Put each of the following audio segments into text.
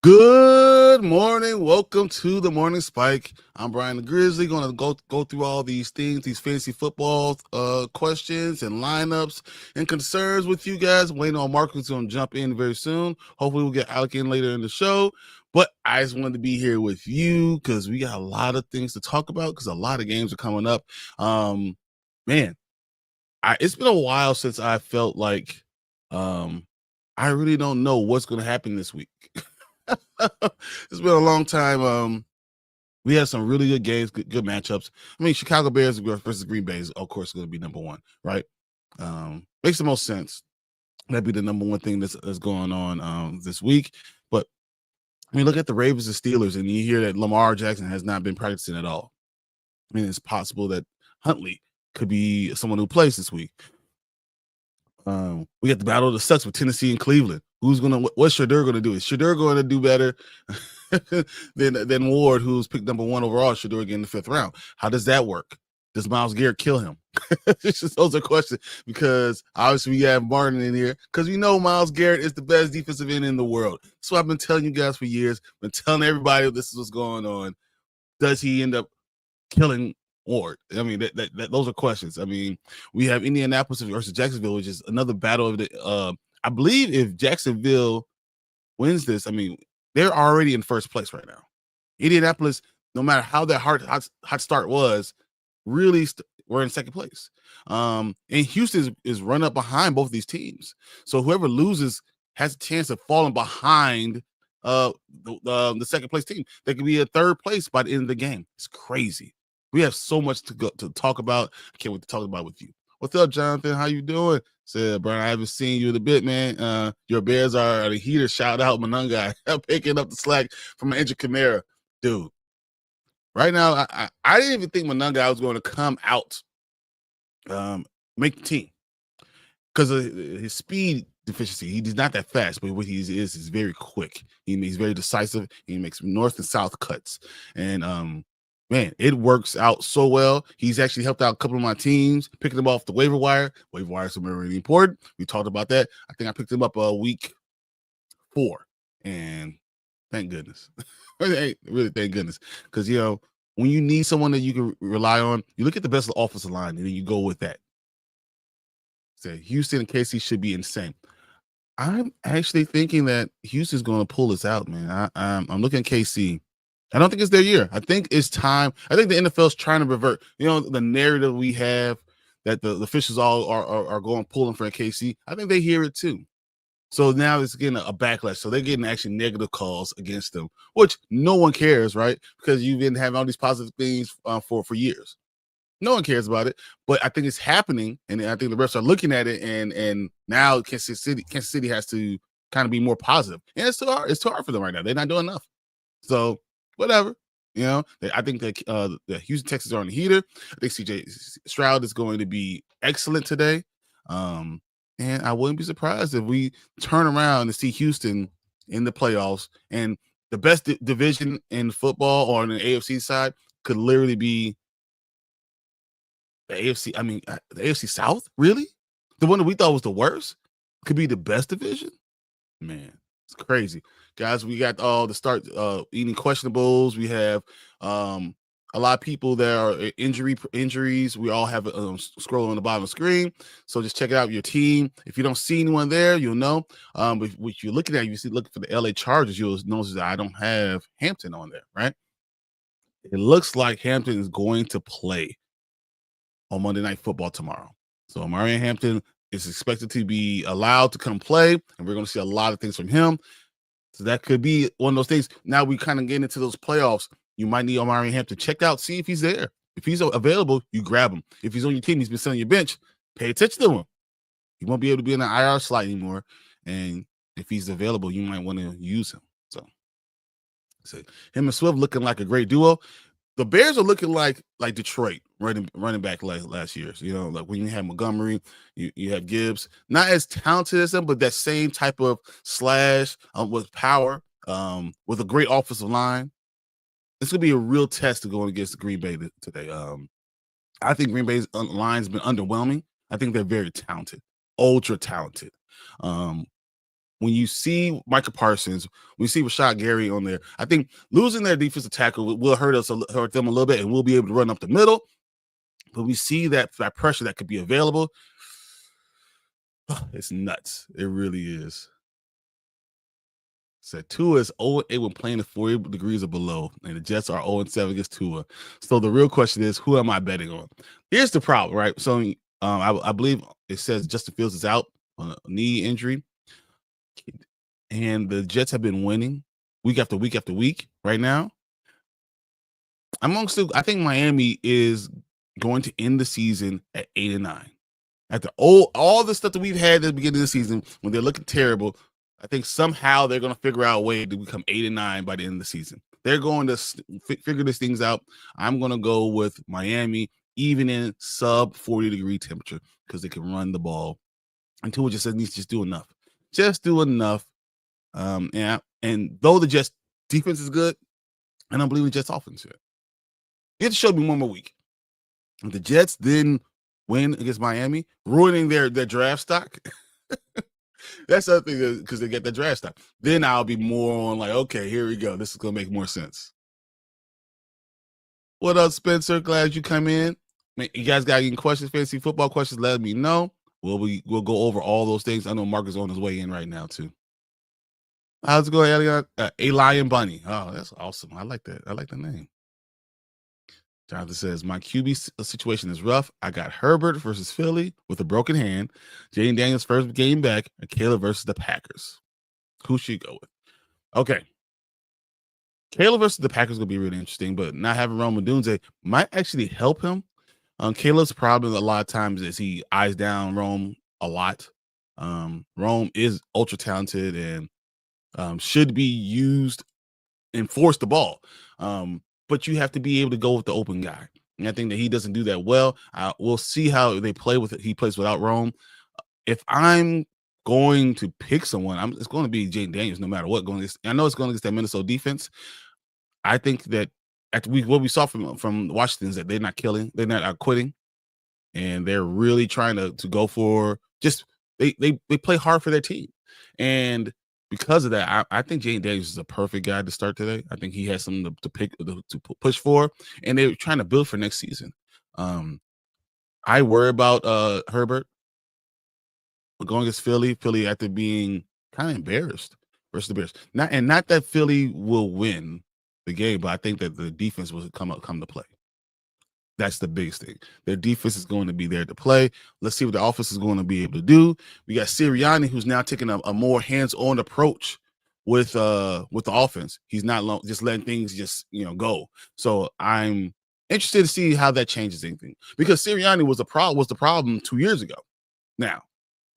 Good morning. Welcome to the Morning Spike. I'm Brian the Grizzly. Going to go through all these things, these fantasy football questions and lineups and concerns with you guys. Waiting on Marcus to jump in very soon. Hopefully we'll get Alec in later in the show. But I just wanted to be here with you because we got a lot of things to talk about because a lot of games are coming up. Man, it's been a while since I felt like I really don't know what's going to happen this week. It's been a long time. We had some really good games, good matchups. I mean, Chicago Bears versus Green Bay is, of course, going to be number one, right? Makes the most sense. That'd be the number one thing that's going on this week. But I mean, look at the Ravens and Steelers, and you hear that Lamar Jackson has not been practicing at all. I mean, it's possible that Huntley could be someone who plays this week. We got the battle of the sucks with Tennessee and Cleveland. What's Shedeur gonna do? Is Shedeur going to do better than Ward, who's picked number one overall? Shedeur again in the 5th round. How does that work? Does Myles Garrett kill him? Those are questions because obviously we have Martin in here because we know Myles Garrett is the best defensive end in the world. So I've been telling you guys for years, been telling everybody this is what's going on. Does he end up killing Ward? I mean, those are questions. I mean, we have Indianapolis versus Jacksonville, which is another battle of the. I believe if Jacksonville wins this, I mean, they're already in first place right now. Indianapolis, no matter how that hot start was, really we're in second place. And Houston is run up behind both of these teams. So whoever loses has a chance of falling behind the second place team. They could be a third place by the end of the game. It's crazy. We have so much to talk about. I can't wait to talk about it with you. What's up, Jonathan? How you doing? Said, Brian, I haven't seen you in a bit, man. Your Bears are the heater. Shout out Monungai. Picking up the slack from an injured Kamara. Dude, right now, I didn't even think Monungai was going to come out, make the team. Because of his speed deficiency. He's not that fast, but what he is very quick. He's very decisive. He makes north and south cuts. And man, it works out so well. He's actually helped out a couple of my teams, picking them off the waiver wire. Waiver wire is really important. We talked about that. I think I picked him up week 4. And thank goodness. Really, thank goodness. Because, when you need someone that you can rely on, you look at the best offensive line, and then you go with that. Say Houston and KC should be insane. I'm actually thinking that Houston's going to pull this out, man. I'm looking at KC. I don't think it's their year. I think it's time. I think the NFL is trying to revert, the narrative we have that the officials all are going pulling for KC. I think they hear it too. So now it's getting a backlash. So they're getting actually negative calls against them, which no one cares, right? Because you've been having all these positive things for years. No one cares about it, but I think it's happening, and I think the refs are looking at it, and now Kansas City has to kind of be more positive, and it's too hard. It's too hard for them right now. They're not doing enough. So whatever, I think that the Houston Texans are on the heater. I think CJ Stroud is going to be excellent today, and I wouldn't be surprised if we turn around and see Houston in the playoffs, and the best division in football or on the AFC side could literally be the AFC. I mean, the AFC South, really? The one that we thought was the worst could be the best division? Man, it's crazy. Guys, we got all the start eating questionables. We have a lot of people that are injuries. We all have a scroll on the bottom of the screen. So just check it out, your team. If you don't see anyone there, you'll know. But what you're looking at, looking for the LA Chargers, you'll notice that I don't have Hampton on there, right? It looks like Hampton is going to play on Monday Night Football tomorrow. So Marion Hampton is expected to be allowed to come play, and we're going to see a lot of things from him. So that could be one of those things. Now we kind of get into those playoffs. You might need Omari Hampton. Check out, see if he's there. If he's available, you grab him. If he's on your team, he's been sitting on your bench, pay attention to him. He won't be able to be in the IR slot anymore. And if he's available, you might want to use him. So him and Swift looking like a great duo. The Bears are looking like Detroit running back last year. So, like when you have Montgomery, you have Gibbs, not as talented as them, but that same type of slash with power, with a great offensive line. It's gonna be a real test to go against Green Bay today. I think Green Bay's line's been underwhelming. I think they're very talented, ultra talented. when you see Micah Parsons, when you see Rashad Gary on there, I think losing their defensive tackle will hurt them a little bit, and we'll be able to run up the middle. But we see that pressure that could be available. It's nuts. It really is. So Tua is 0-8 when playing at 40 degrees or below, and the Jets are 0-7 against Tua. So the real question is, who am I betting on? Here's the problem, right? So I believe it says Justin Fields is out on a knee injury, and the Jets have been winning week after week after week. Right now, I think Miami is going to end the season at 8-9. After all the stuff that we've had at the beginning of the season, when they're looking terrible, I think somehow they're going to figure out a way to become 8-9 by the end of the season. They're going to figure these things out. I'm going to go with Miami, even in sub 40-degree temperature, because they can run the ball. And Tua just needs to just do enough. Just do enough. And though the Jets defense is good, I don't believe the Jets offense yet. You have to show me one more week. If the Jets then win against Miami, ruining their draft stock. That's the other thing, because they get the draft stock. Then I'll be more on like, okay, here we go. This is going to make more sense. What up, Spencer? Glad you come in. Man, you guys got any questions, fantasy football questions, let me know. We'll go over all those things. I know Mark is on his way in right now, too. How's it going, Elliot? A Lion Bunny. Oh, that's awesome. I like that. I like the name. Jonathan says, my QB situation is rough. I got Herbert versus Philly with a broken hand, Jaden Daniels' first game back, and Caleb versus the Packers. Who should you go with? Okay. Caleb versus the Packers is going to be really interesting, but not having Rome Odunze might actually help him. Caleb's problem a lot of times is he eyes down Rome a lot. Rome is ultra talented and should be used and force the ball. But you have to be able to go with the open guy. And I think that he doesn't do that well. We'll see how they play with it. He plays without Rome. If I'm going to pick someone, it's going to be Jaden Daniels no matter what. I know it's going against that Minnesota defense. I think that what we saw from Washington is that they're not killing. They're not quitting. And they're really trying to go for they play hard for their team. And because of that, I think Jaden Daniels is a perfect guy to start today. I think he has something to push for, and they're trying to build for next season. I worry about Herbert going against Philly after being kind of embarrassed versus the Bears. Not that Philly will win the game, but I think that the defense will come to play. That's the biggest thing. Their defense is going to be there to play. Let's see what the offense is going to be able to do. We got Sirianni, who's now taking a more hands-on approach with the offense. He's not just letting things go. So I'm interested to see how that changes anything, because Sirianni was the problem 2 years ago. Now,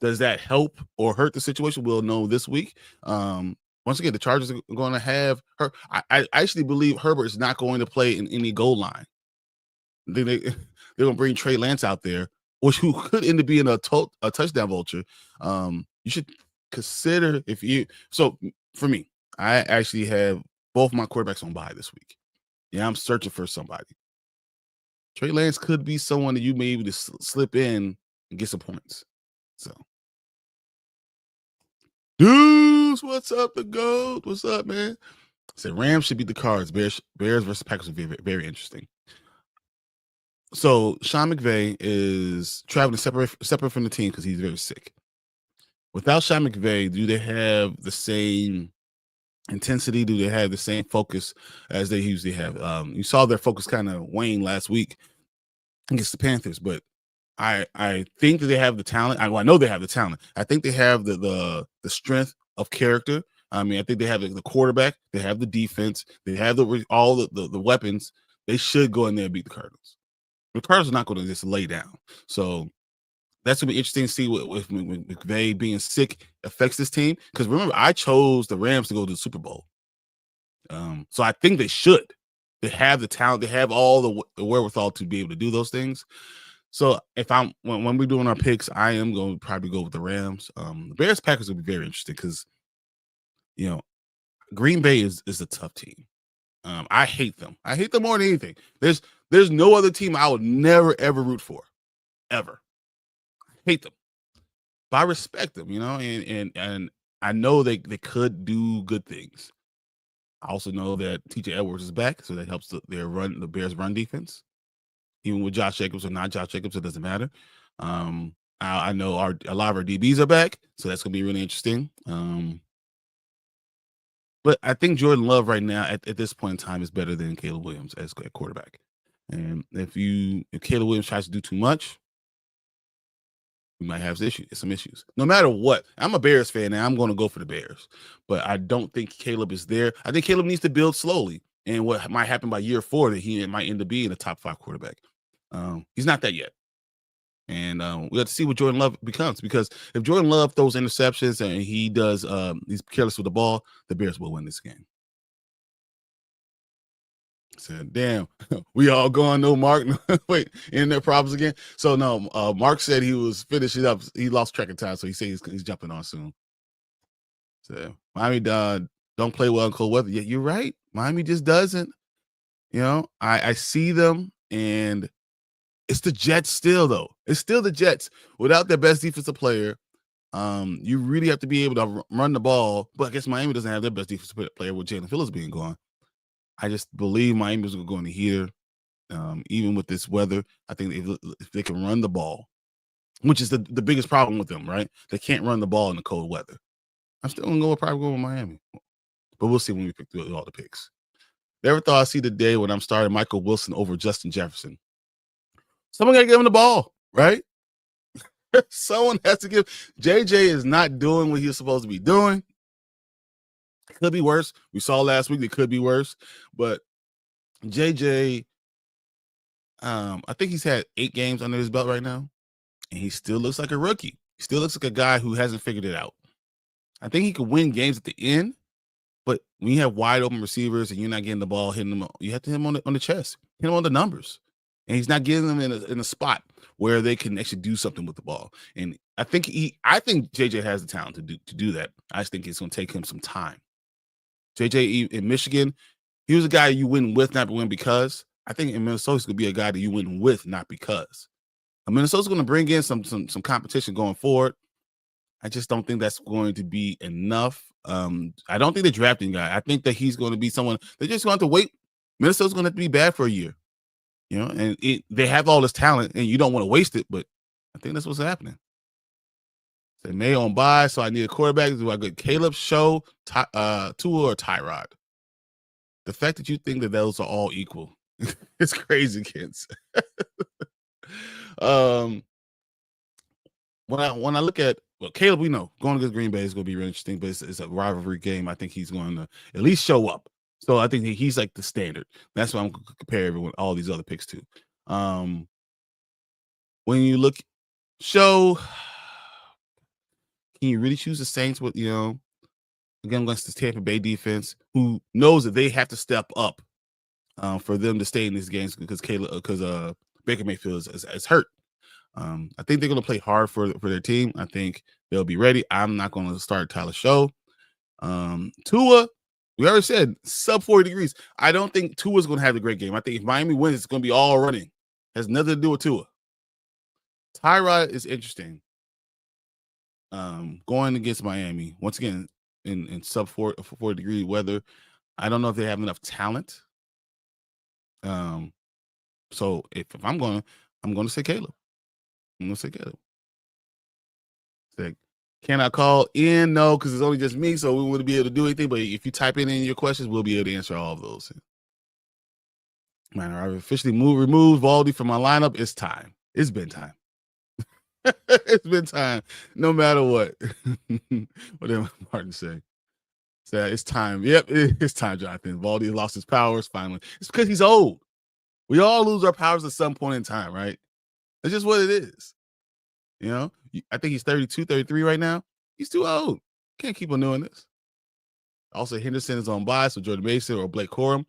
does that help or hurt the situation? We'll know this week. Once again, the Chargers are going to have her. I actually believe Herbert is not going to play in any goal line. They're going to bring Trey Lance out there, who could end up being a touchdown vulture. You should consider So for me, I actually have both my quarterbacks on bye this week. Yeah, I'm searching for somebody. Trey Lance could be someone that you may be able to slip in and get some points. So, dudes, what's up, the GOAT? What's up, man? I said Rams should beat the Cards. Bears versus Packers would be very, very interesting. So Sean McVay is traveling separate from the team because he's very sick. Without Sean McVay, do they have the same intensity? Do they have the same focus as they usually have? You saw their focus kind of wane last week against the Panthers, but I think that they have the talent. I know they have the talent. I think they have the strength of character. I mean, I think they have the quarterback. They have the defense. They have all the weapons. They should go in there and beat the Cardinals. The Cardinals are not going to just lay down. So that's going to be interesting to see if McVay being sick affects this team. Because remember, I chose the Rams to go to the Super Bowl. So I think they should. They have the talent. They have all the wherewithal to be able to do those things. So when we're doing our picks, I am going to probably go with the Rams. The Bears Packers will be very interesting because, Green Bay is a tough team. I hate them. I hate them more than anything. There's no other team I would never, ever root for. Ever. I hate them. But I respect them, and I know they could do good things. I also know that TJ Edwards is back, so that helps the Bears run defense. Even with Josh Jacobs or not Josh Jacobs, it doesn't matter. I know a lot of our DBs are back, so that's going to be really interesting. But I think Jordan Love right now at this point in time is better than Caleb Williams as a quarterback. And if Caleb Williams tries to do too much, we might have some issues. No matter what, I'm a Bears fan and I'm going to go for the Bears. But I don't think Caleb is there. I think Caleb needs to build slowly. And what might happen by year 4 that he might end up being a top 5 quarterback. He's not that yet. And we have to see what Jordan Love becomes, because if Jordan Love throws interceptions and he does he's careless with the ball, the Bears will win this game. Said, damn, we all going, no Mark. Wait, internet problems again. So no, Mark said he was finishing up. He lost track of time, so he said he's jumping on soon. So Miami don't play well in cold weather. Yeah, you're right. Miami just doesn't. You know, I see them, and it's the Jets still, though. It's still the Jets without their best defensive player. You really have to be able to run the ball. But I guess Miami doesn't have their best defensive player with Jalen Phillips being gone. I just believe Miami's going to go in the heater, even with this weather. I think if they can run the ball, which is the biggest problem with them, right? They can't run the ball in the cold weather. I'm still going to probably go with Miami. But we'll see when we pick through all the picks. Never thought I'd see the day when I'm starting Michael Wilson over Justin Jefferson. Someone got to give him the ball, right? Someone has to give. JJ is not doing what he's supposed to be doing. It could be worse. We saw last week it could be worse. But JJ, I think he's had 8 games under his belt right now, and he still looks like a rookie. He still looks like a guy who hasn't figured it out. I think he could win games at the end, but when you have wide open receivers and you're not getting the ball, hitting them, you have to hit him on the chest, hit him on the numbers. And he's not getting them in a spot where they can actually do something with the ball. And I think JJ has the talent to do that. I just think it's going to take him some time. JJ in Michigan, he was a guy you win with, not win because. I think in Minnesota, he's going to be a guy that you win with, not because. Minnesota's going to bring in some competition going forward. I just don't think that's going to be enough. I don't think they're drafting a guy. I think that he's going to be someone they're just going to have to wait. Minnesota's going to have to be bad for a year. You know, and they have all this talent, and you don't want to waste it, but I think that's what's happening. They may on bye, so I need a quarterback. Do I get Caleb, Show, Tua, or Tyrod? The fact that you think that those are all equal, it's crazy, kids. When I look at Caleb, we know going against Green Bay is going to be really interesting, but it's a rivalry game. I think he's going to at least show up. So I think he's like the standard. That's what I'm going to compare everyone, all these other picks to. When you look, Show, can you really choose the Saints with, again, against the Tampa Bay defense, who knows that they have to step up for them to stay in these games because Baker Mayfield is hurt. I think they're going to play hard for their team. I think they'll be ready. I'm not going to start Tyler Show. Tua, we already said sub 40 degrees. I don't think Tua's going to have a great game. I think if Miami wins, it's going to be all running. Has nothing to do with Tua. Tyrod is interesting. Going against Miami, once again, in sub 40 degree weather, I don't know if they have enough talent. So if I'm going to say Caleb. I'm going to say Caleb. Say, can I call in? No, because it's only just me, so we wouldn't be able to do anything. But if you type in your questions, we'll be able to answer all of those. Man, I've officially removed Valdi from my lineup. It's time. It's been time. It's been time, no matter what. Whatever Martin say. So it's time. Yep, it's time, Jonathan. Valdi lost his powers finally. It's because he's old. We all lose our powers at some point in time, right? That's just what it is. I think he's 32, 33 right now. He's too old. Can't keep on doing this. Also, Henderson is on bye, so Jordan Mason or Blake Corum.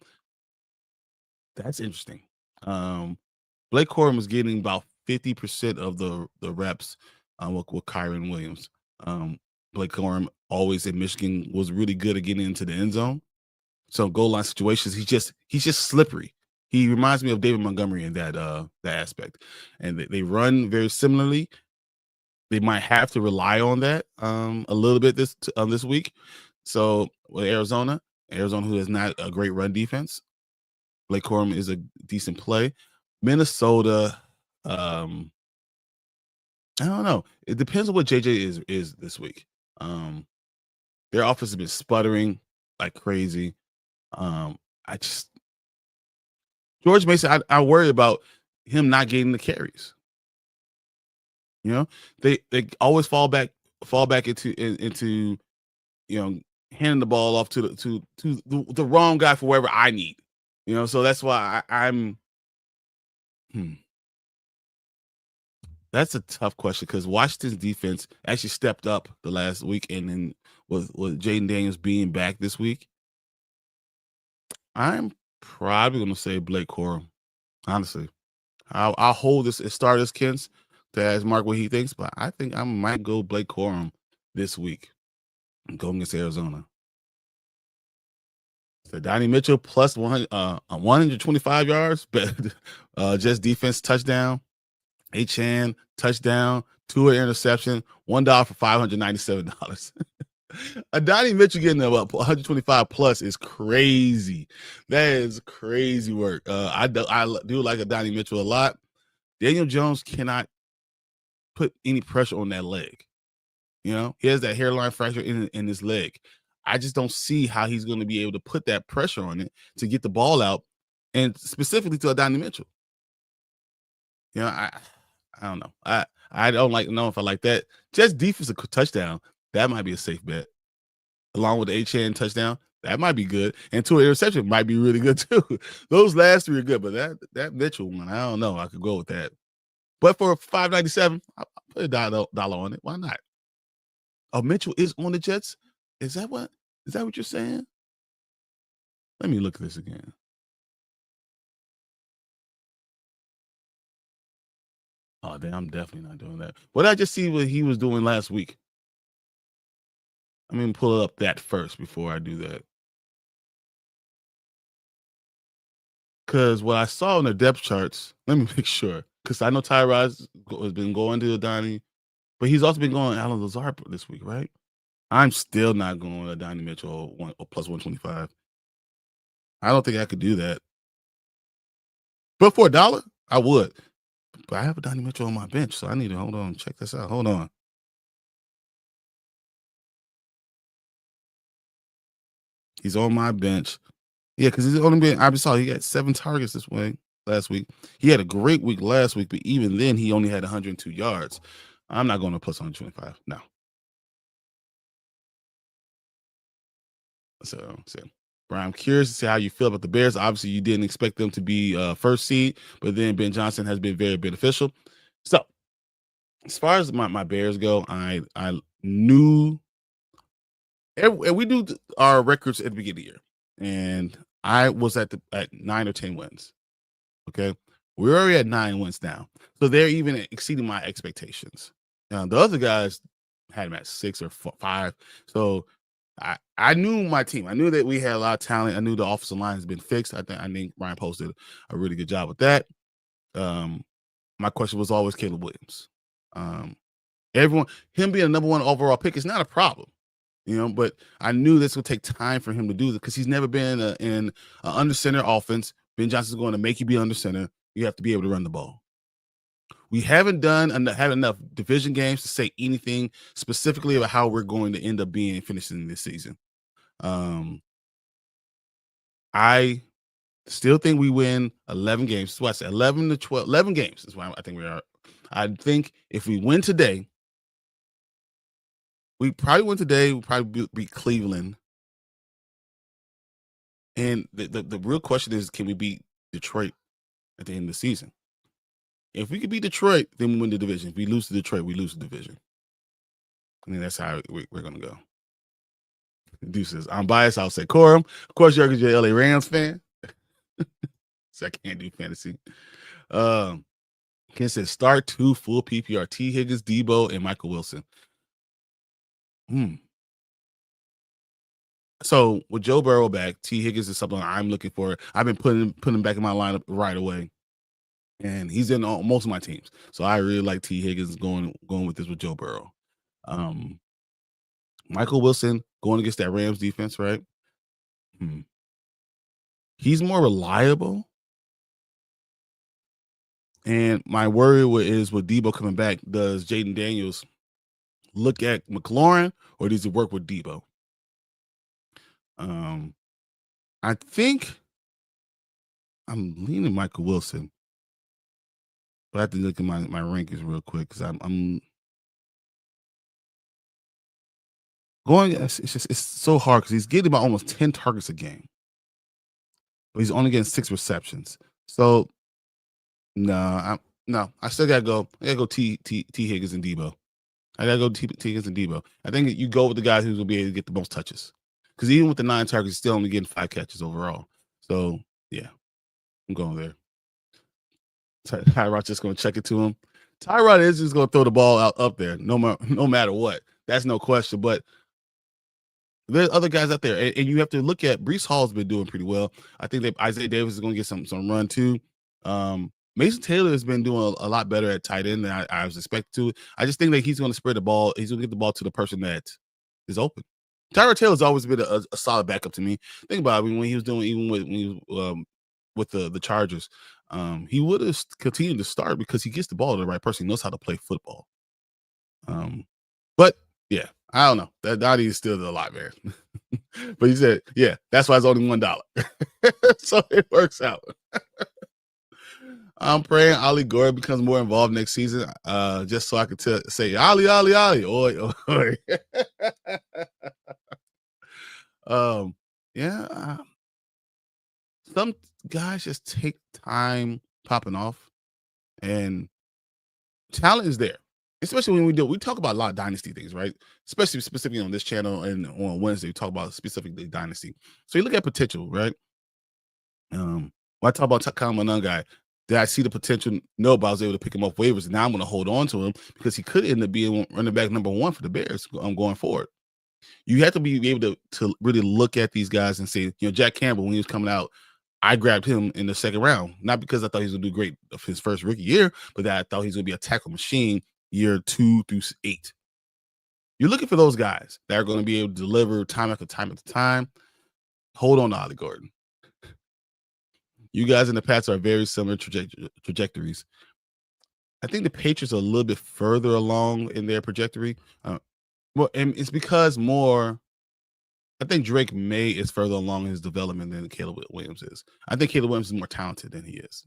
That's interesting. Blake Corum is getting about 50% of the reps with Kyron Williams. Blake Corum, always in Michigan, was really good at getting into the end zone. So goal line situations, he's just slippery. He reminds me of David Montgomery in that aspect. And they run very similarly. they might have to rely on that a little bit this week. So with Arizona, who has not a great run defense, Blake Corum is a decent play. Minnesota, I don't know. It depends on what JJ is this week. Their offense has been sputtering like crazy. I just George Mason, I worry about him not getting the carries. You know, they always fall back into handing the ball off to the wrong guy for wherever I need. You know, so that's why I'm. That's a tough question because Washington's defense actually stepped up the last week, and then with Jaden Daniels being back this week, I'm probably going to say Blake Corum. Honestly, I'll hold this as starters, Kens, to ask Mark what he thinks, but I think I might go Blake Corum this week and go against Arizona. So Donnie Mitchell plus 125 yards, but just defense touchdown. Achane touchdown, Tua interception, $1 for $597. Donnie Mitchell getting up 125 plus is crazy. That is crazy work. I do like Donnie Mitchell a lot. Daniel Jones cannot put any pressure on that leg. You know, he has that hairline fracture in his leg. I just don't see how he's going to be able to put that pressure on it to get the ball out, and specifically to Donnie Mitchell. You know, I don't know. I don't know if I like that. Just defensive touchdown, that might be a safe bet. Along with the Achane touchdown, that might be good. And Tua interception might be really good too. Those last three are good, but that Mitchell one, I don't know. I could go with that. But for $597, I'll put $1 on it. Why not? Oh, Mitchell is on the Jets? Is that what you're saying? Let me look at this again. Oh, damn, I'm definitely not doing that. What did I just see what he was doing last week? I'm going to pull up that first before I do that. Because what I saw in the depth charts, let me make sure. Because I know Tyrod has been going to Donnie, but he's also been going Alan Lazard this week, right? I'm still not going to Donnie Mitchell plus 125. I don't think I could do that. But for $1, I would. But I have a Donnie Mitchell on my bench, so I need to hold on. Check this out. Hold on. He's on my bench. Yeah, because he's only been. I saw he got 7 targets last week. He had a great week last week, but even then, he only had 102 yards. I'm not going to plus 125. No. So, Brian, I'm curious to see how you feel about the Bears. Obviously, you didn't expect them to be first seed, but then Ben Johnson has been very beneficial. So, as far as my Bears go, I knew, and we do our records at the beginning of the year, and I was at 9 or 10 wins. Okay, we're already at 9 wins now, so they're even exceeding my expectations. Now, the other guys had them at 6 or 5, so I knew my team. I knew that we had a lot of talent. I knew the offensive line has been fixed. I think Ryan posted a really good job with that. My question was always Caleb Williams. Him being a number 1 overall pick is not a problem, you know. But I knew this would take time for him to do this because he's never been in an under center offense. Ben Johnson's going to make you be under center. You have to be able to run the ball. We haven't had enough division games to say anything specifically about how we're going to end up finishing this season. I still think we win 11 games. So I said 11 to 12, 11 games is why I think we are. I think if we win today, we probably beat Cleveland. And the real question is, can we beat Detroit at the end of the season? If we could beat Detroit, then we win the division. If we lose to Detroit, we lose the division. I mean, that's how we're going to go. Deuces. I'm biased. I'll say Corum. Of course, you're a LA Rams fan. So I can't do fantasy. Ken says start 2 full PPR. T. Higgins, Debo, and Michael Wilson. So with Joe Burrow back, T. Higgins is something I'm looking for. I've been putting him back in my lineup right away. and he's in most of my teams. So I really like T. Higgins going with this with Joe Burrow. Michael Wilson going against that Rams defense, right? He's more reliable. And my worry is with Debo coming back, does Jaden Daniels look at McLaurin or does he work with Debo? I think I'm leaning Michael Wilson, but I have to look at my rankings real quick because I'm going. It's so hard because he's getting about almost 10 targets a game, but he's only getting 6 receptions. So no, I still gotta go. I gotta go T Higgins and Debo. I gotta go T Higgins and Debo. I think you go with the guy who's gonna be able to get the most touches. Because even with the 9 targets, he's still only getting 5 catches overall. So yeah, I'm going there. Tyrod's just gonna check it to him. Tyrod is just gonna throw the ball out up there, no matter what. That's no question. But there's other guys out there, and you have to look at Breece Hall's been doing pretty well. I think that Isaiah Davis is gonna get some run too. Mason Taylor has been doing a lot better at tight end than I was expected to. I just think that he's going to spread the ball. He's going to get the ball to the person that is open. Tyrod Taylor's always been a solid backup to me. Think about it, when he was doing, even when he was with the Chargers, he would have continued to start because he gets the ball to the right person. He knows how to play football. But yeah, I don't know. That Dottie is still a lot, man. But he said, yeah, that's why it's only $1. So it works out. I'm praying Ollie Gordon becomes more involved next season, just so I could say Ollie, oi, oi. Yeah. Some guys just take time popping off, and talent is there. Especially when we talk about a lot of dynasty things, right? Especially specifically on this channel, and on Wednesday we talk about specifically dynasty. So you look at potential, right? When I talk about Kyle Manon guy, did I see the potential? No, but I was able to pick him off waivers. Now I'm going to hold on to him because he could end up being running back number 1 for the Bears going forward. You have to be able to really look at these guys and say, Jack Campbell, when he was coming out, I grabbed him in the 2nd round, not because I thought he was going to do great of his first rookie year, but that I thought he was going to be a tackle machine year 2 through 8. You're looking for those guys that are going to be able to deliver time after time after time. Hold on to Ollie Gordon. You guys in the past are very similar trajectories. I think the Patriots are a little bit further along in their trajectory. Well, and it's because I think Drake May is further along in his development than Caleb Williams is. I think Caleb Williams is more talented than he is.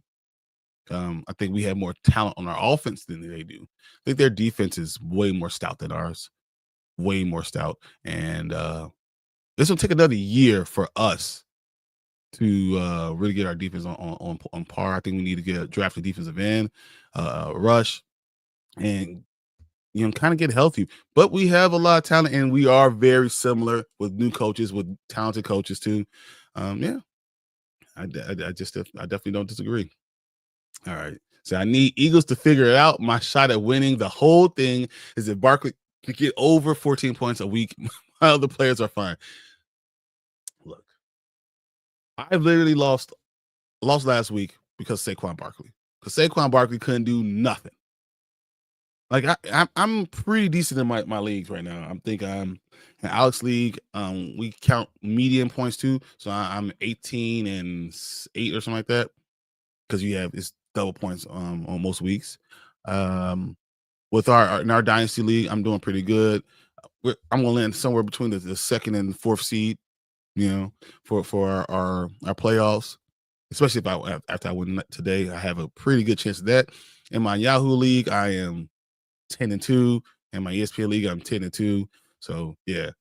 I think we have more talent on our offense than they do. I think their defense is way more stout than ours. Way more stout. And this will take another year for us to really get our defense on par. I think we need to get a drafted defensive end, rush, and kind of get healthy. But we have a lot of talent, and we are very similar with new coaches, with talented coaches too. Yeah, I definitely don't disagree. All right, so I need Eagles to figure it out. My shot at winning the whole thing is if Barkley could get over 14 points a week. My other players are fine. Look, I literally lost last week because Saquon Barkley. Because Saquon Barkley couldn't do nothing. Like I'm pretty decent in my leagues right now. I think I'm in Alex League. We count median points too, so I'm 18 and 8 or something like that. Because it's double points on most weeks. With in our Dynasty League, I'm doing pretty good. I'm gonna land somewhere between the 2nd and 4th seed. For our playoffs, especially after I win today, I have a pretty good chance of that. In my Yahoo League, I am 10-2. In my ESPN League, I'm 10-2. So yeah,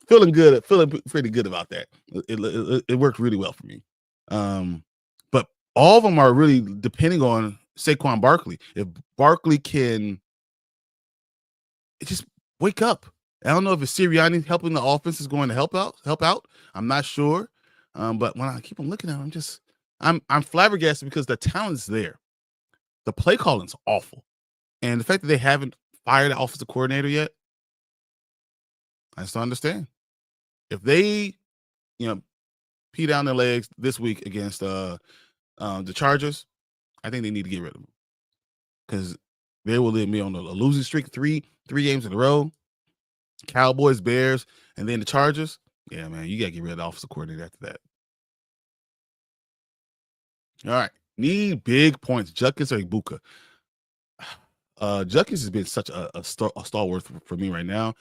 feeling pretty good about that. It worked really well for me. But all of them are really depending on Saquon Barkley. If Barkley can just wake up. I don't know if it's Sirianni helping the offense is going to help out. I'm not sure. But when I keep on looking at him, I'm flabbergasted because the talent's there. The play calling's awful. And the fact that they haven't fired the offensive coordinator yet, I just don't understand. If they, pee down their legs this week against the Chargers, I think they need to get rid of him because they will leave me on a losing streak, three games in a row. Cowboys, Bears, and then the Chargers. Yeah, man, you got to get rid of the offensive coordinator after that. All right. Need big points. Judkins or Ibuka? Judkins has been such a stalwart for me right now.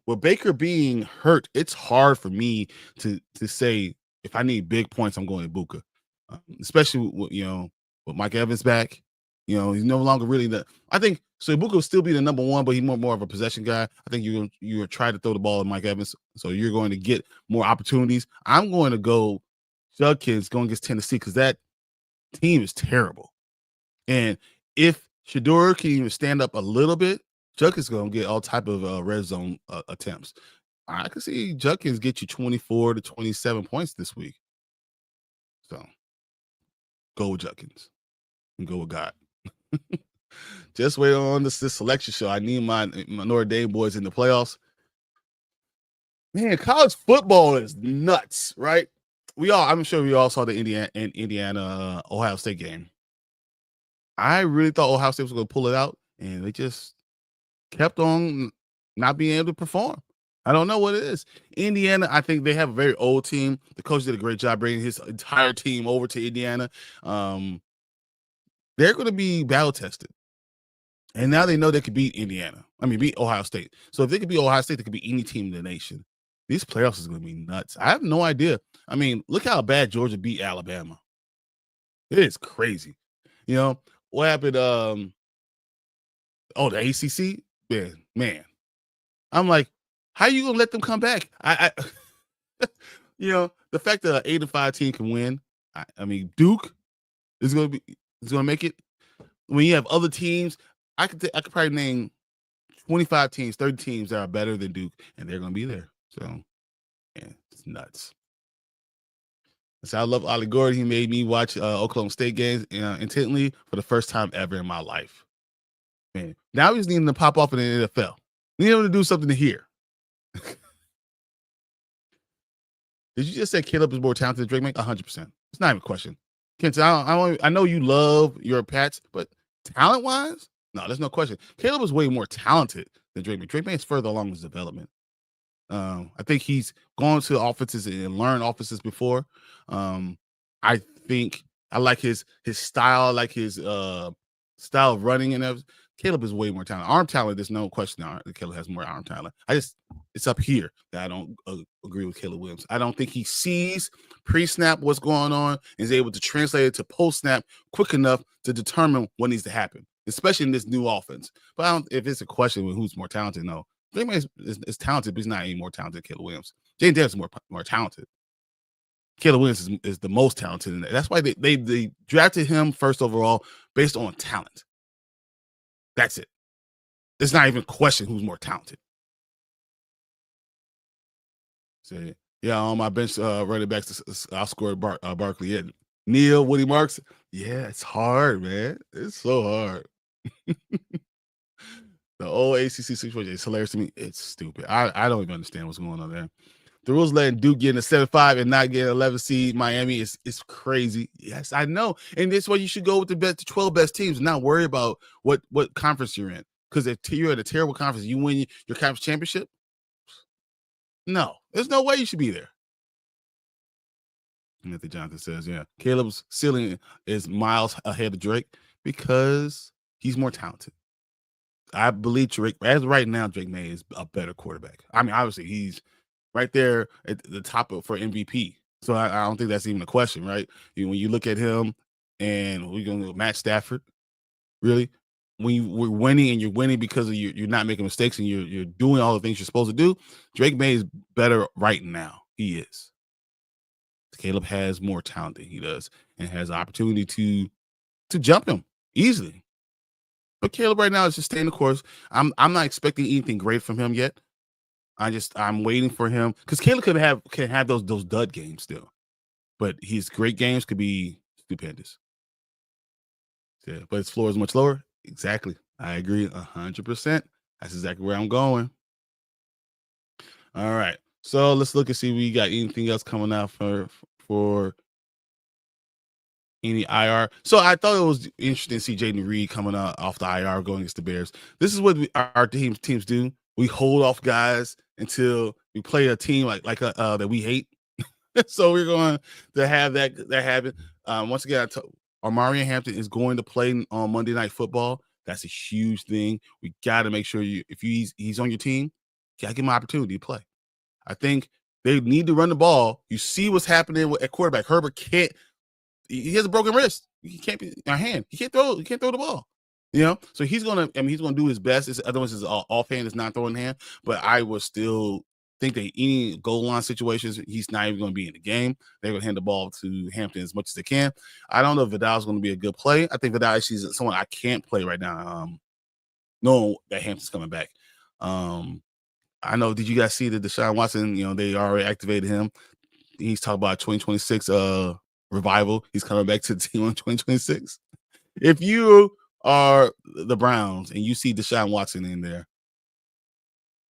With Baker being hurt, it's hard for me to say if I need big points, I'm going Ibuka. Especially with Mike Evans back. He's no longer really I think so. Ibuka will still be the number one, but he's more of a possession guy. I think you're trying to throw the ball at Mike Evans, so you're going to get more opportunities. I'm going to go Judkins going against Tennessee because that team is terrible. And if Shedeur can even stand up a little bit, Judkins is going to get all type of red zone attempts. I can see Judkins get you 24 to 27 points this week. So go with Judkins and go with God. Just wait on this selection show. I need my Notre Dame boys in the playoffs. Man, college football is nuts, right? I'm sure we all saw the Indiana Ohio State game. I really thought Ohio State was going to pull it out, and they just kept on not being able to perform. I don't know what it is. Indiana, I think they have a very old team. The coach did a great job bringing his entire team over to Indiana. They're going to be battle tested. And now they know they could beat beat Ohio State. So if they could beat Ohio State, they could beat any team in the nation. These playoffs is going to be nuts. I have no idea. I mean, look how bad Georgia beat Alabama. It is crazy. What happened? The ACC? Man. I'm like, how are you going to let them come back? I the fact that an 8-5 team can win, I mean, Duke is going to make it. When you have other teams, I could probably name 25 teams, 30 teams that are better than Duke, and they're going to be there. So, yeah, it's nuts. So I love Ollie Gordon. He made me watch Oklahoma State games intently for the first time ever in my life. Man, now he's needing to pop off in the NFL. We need him to do something to hear. Did you just say Caleb is more talented than Drake May? 100%. It's not even a question. Kent, I know you love your Pats, but talent-wise, no, there's no question. Caleb is way more talented than Drake May. Drake May is further along his development. I think he's gone to offenses and learned offenses before. I think I like his style. I like his style of running and everything. Caleb is way more talented. Arm talent, there's no question that Caleb has more arm talent. It's up here that I don't agree with Caleb Williams. I don't think he sees pre-snap what's going on and is able to translate it to post-snap quick enough to determine what needs to happen, especially in this new offense. But if it's a question with who's more talented, no. Drake May is talented, but he's not any more talented than Caleb Williams. Jaden Davis is more talented. Caleb Williams is the most talented in that. That's why they drafted him first overall based on talent. That's it. It's not even a question who's more talented. So, yeah, on my bench running backs, I'll score Barkley. Yeah. Neil, Woody Marks. Yeah, it's hard, man. It's so hard. The old ACC situation is hilarious to me. It's stupid. I don't even understand what's going on there. The rules letting Duke get in a 7-5 and not get an 11 seed Miami is crazy. Yes, I know. And that's why you should go with the 12 best teams and not worry about what conference you're in. Because if you're in a terrible conference, you win your conference championship. No, there's no way you should be there. Anthony Johnson says, yeah, Caleb's ceiling is miles ahead of Drake because he's more talented. I believe Drake, as right now, Drake May is a better quarterback. I mean, obviously, he's right there at the top for MVP. So I don't think that's even a question, right? When you look at him and we're going to Matt Stafford, really, when we're winning and you're winning because of you're not making mistakes and you're doing all the things you're supposed to do, Drake May is better right now. He is. Caleb has more talent than he does and has the opportunity to jump him easily. But Caleb right now is just staying the course. I'm not expecting anything great from him yet. I'm waiting for him because Caleb can have those dud games still, but his great games could be stupendous. Yeah, but his floor is much lower. Exactly, I agree 100%. That's exactly where I'm going. All right, so let's look and see if we got anything else coming out for any IR. So I thought it was interesting to see Jaden Reed coming out off the IR going against the Bears. This is what our teams do. We hold off guys until we play a team that we hate. So we're going to have that happen. Once again, Omarion Hampton is going to play on Monday Night Football. That's a huge thing. We got to make sure if he's on your team, got to give him an opportunity to play. I think they need to run the ball. You see what's happening at quarterback. Herbert can't. He has a broken wrist. He can't be a hand. He can't throw. He can't throw the ball. So he's gonna. He's gonna do his best. Otherwise, his offhand is not throwing hand. But I would still think that any goal line situations, he's not even going to be in the game. They're going to hand the ball to Hampton as much as they can. I don't know if Vidal's going to be a good play. I think Vidal actually is someone I can't play right now. Knowing that Hampton's coming back. I know. Did you guys see that Deshaun Watson? They already activated him. He's talking about 2026 revival. He's coming back to the team in 2026. If you are the Browns and you see Deshaun Watson in there,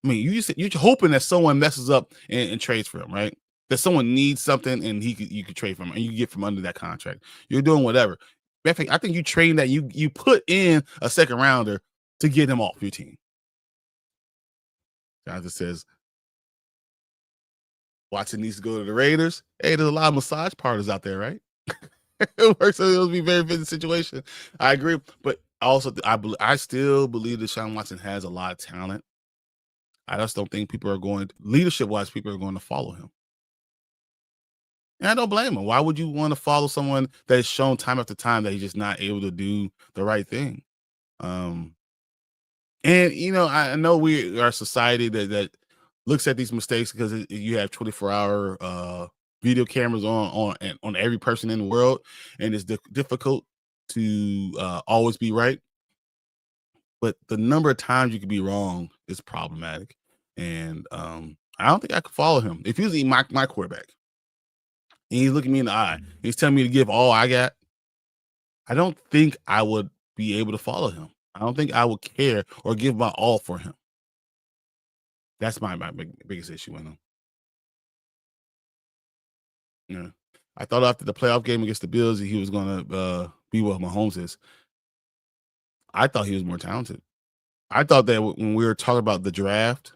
I mean, you're hoping that someone messes up and trades for him, right? That someone needs something and you could trade from him and you get from under that contract. You're doing whatever. I think you trade that you put in a second rounder to get him off your team. Jonathan says Watson needs to go to the Raiders. Hey, there's a lot of massage parlors out there, right? It works. So it'll be a very busy situation. I agree, but also I still believe that Deshaun Watson has a lot of talent. I just don't think leadership-wise, people are going to follow him. And I don't blame him. Why would you want to follow someone that has shown time after time that he's just not able to do the right thing? And I know we are a society that looks at these mistakes because you have 24-hour video cameras on every person in the world, and it's difficult to always be right. But the number of times you could be wrong is problematic. And I don't think I could follow him. If he was my quarterback and he's looking me in the eye, he's telling me to give all I got, I don't think I would be able to follow him. I don't think I would care or give my all for him. That's my biggest issue with him. Yeah. I thought after the playoff game against the Bills, he was going to be what Mahomes is. I thought he was more talented. I thought that when we were talking about the draft,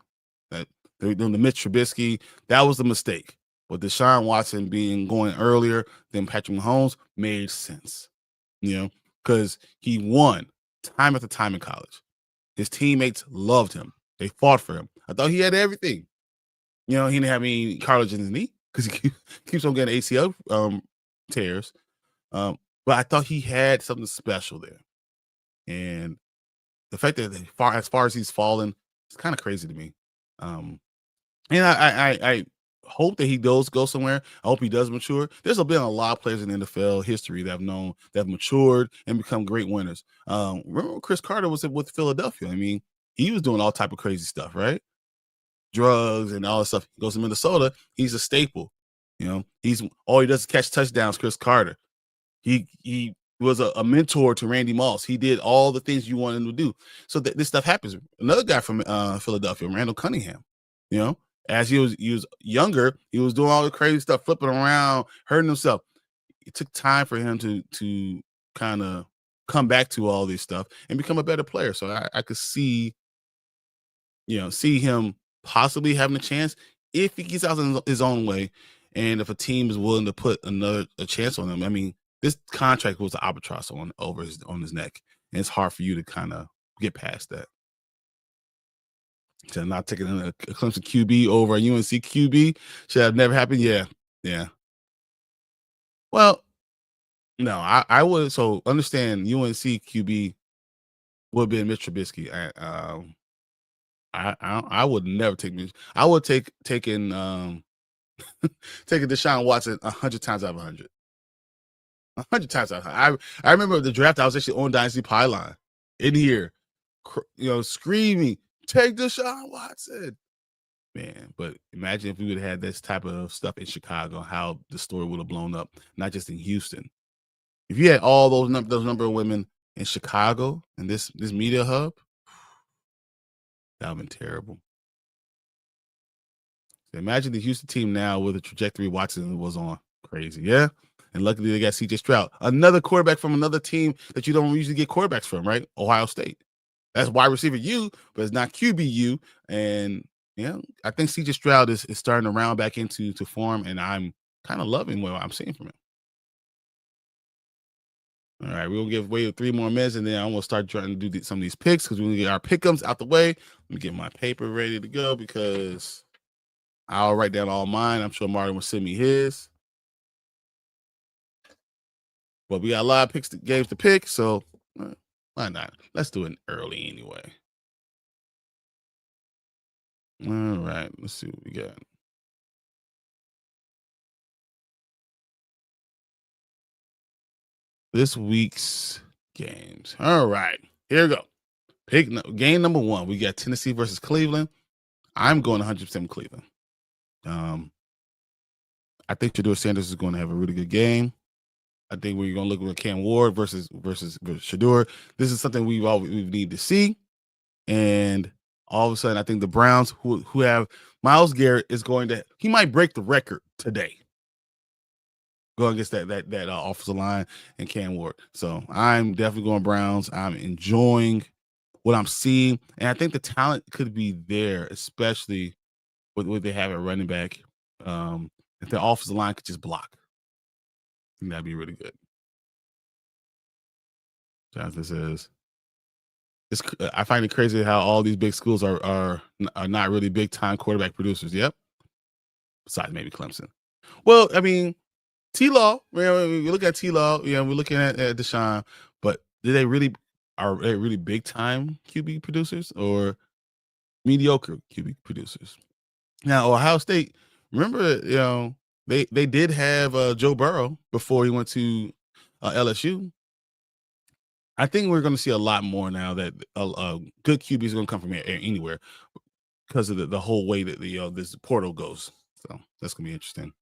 that they were doing the Mitch Trubisky, that was the mistake. But Deshaun Watson going earlier than Patrick Mahomes made sense, because he won time after time in college. His teammates loved him. They fought for him. I thought he had everything. He didn't have any cartilage in his knee because he keeps on getting ACL tears. But I thought he had something special there. And the fact that as far as he's fallen, it's kind of crazy to me. And I hope that he does go somewhere. I hope he does mature. There's been a lot of players in NFL history that have matured and become great winners. Remember when Chris Carter was with Philadelphia? I mean, he was doing all type of crazy stuff, right? Drugs and all that stuff. He goes to Minnesota. He's a staple. He's all he does is catch touchdowns. Chris Carter. He was a mentor to Randy Moss. He did all the things you want him to do. So this stuff happens. Another guy from Philadelphia, Randall Cunningham, as he was younger, he was doing all the crazy stuff, flipping around, hurting himself. It took time for him to kind of come back to all this stuff and become a better player. So I could see him possibly having a chance if he gets out in his own way, and if a team is willing to put a chance on him. I mean, this contract was an albatross on his neck, and it's hard for you to kind of get past that. So not taking a Clemson QB over a UNC QB should have never happened. Yeah. Well, no, I would. So understand, UNC QB would have been Mitch Trubisky. I would never take Mitch. I would taking Deshaun Watson 100 times out of 100. 100 times out of 100. I remember the draft. I was actually on Dynasty Pylon in here, screaming, "Take Deshaun Watson!" Man, but imagine if we would have had this type of stuff in Chicago, how the story would have blown up. Not just in Houston. If you had all those number of women in Chicago and this media hub, that would have been terrible. So imagine the Houston team now with the trajectory Watson was on. Crazy, yeah. And luckily they got CJ Stroud, another quarterback from another team that you don't usually get quarterbacks from, right? Ohio State. That's wide receiver U, but it's not QBU. And yeah, I think CJ Stroud is starting to round back into form, and I'm kind of loving what I'm seeing from him. All right, we'll give away 3 more minutes, and then I'm gonna start trying to do some of these picks because we're gonna get our pick'ems out the way. Let me get my paper ready to go because I'll write down all mine. I'm sure Martin will send me his. But we got a lot of games to pick, so why not? Let's do it early anyway. All right, let's see what we got. This week's games. All right, here we go. Game number 1. We got Tennessee versus Cleveland. I'm going 100% Cleveland. I think Shedeur Sanders is going to have a really good game. I think we're going to look at Cam Ward versus Shedeur. This is something we need to see. And all of a sudden, I think the Browns, who have Myles Garrett, he might break the record today. Go against that offensive line and Cam Ward. So I'm definitely going Browns. I'm enjoying what I'm seeing, and I think the talent could be there, especially with what they have at running back. If the offensive line could just block, I think that'd be really good. Jonathan says, I find it crazy how all these big schools are not really big time quarterback producers. Yep. Besides maybe Clemson. Well, I mean, T-Law, we look at T-Law, we're looking at Deshaun, but are they really big time QB producers or mediocre QB producers? Now, Ohio State, remember, they did have Joe Burrow before he went to LSU. I think we're going to see a lot more now that good QBs are going to come from anywhere because of the whole way that this portal goes. So that's going to be interesting.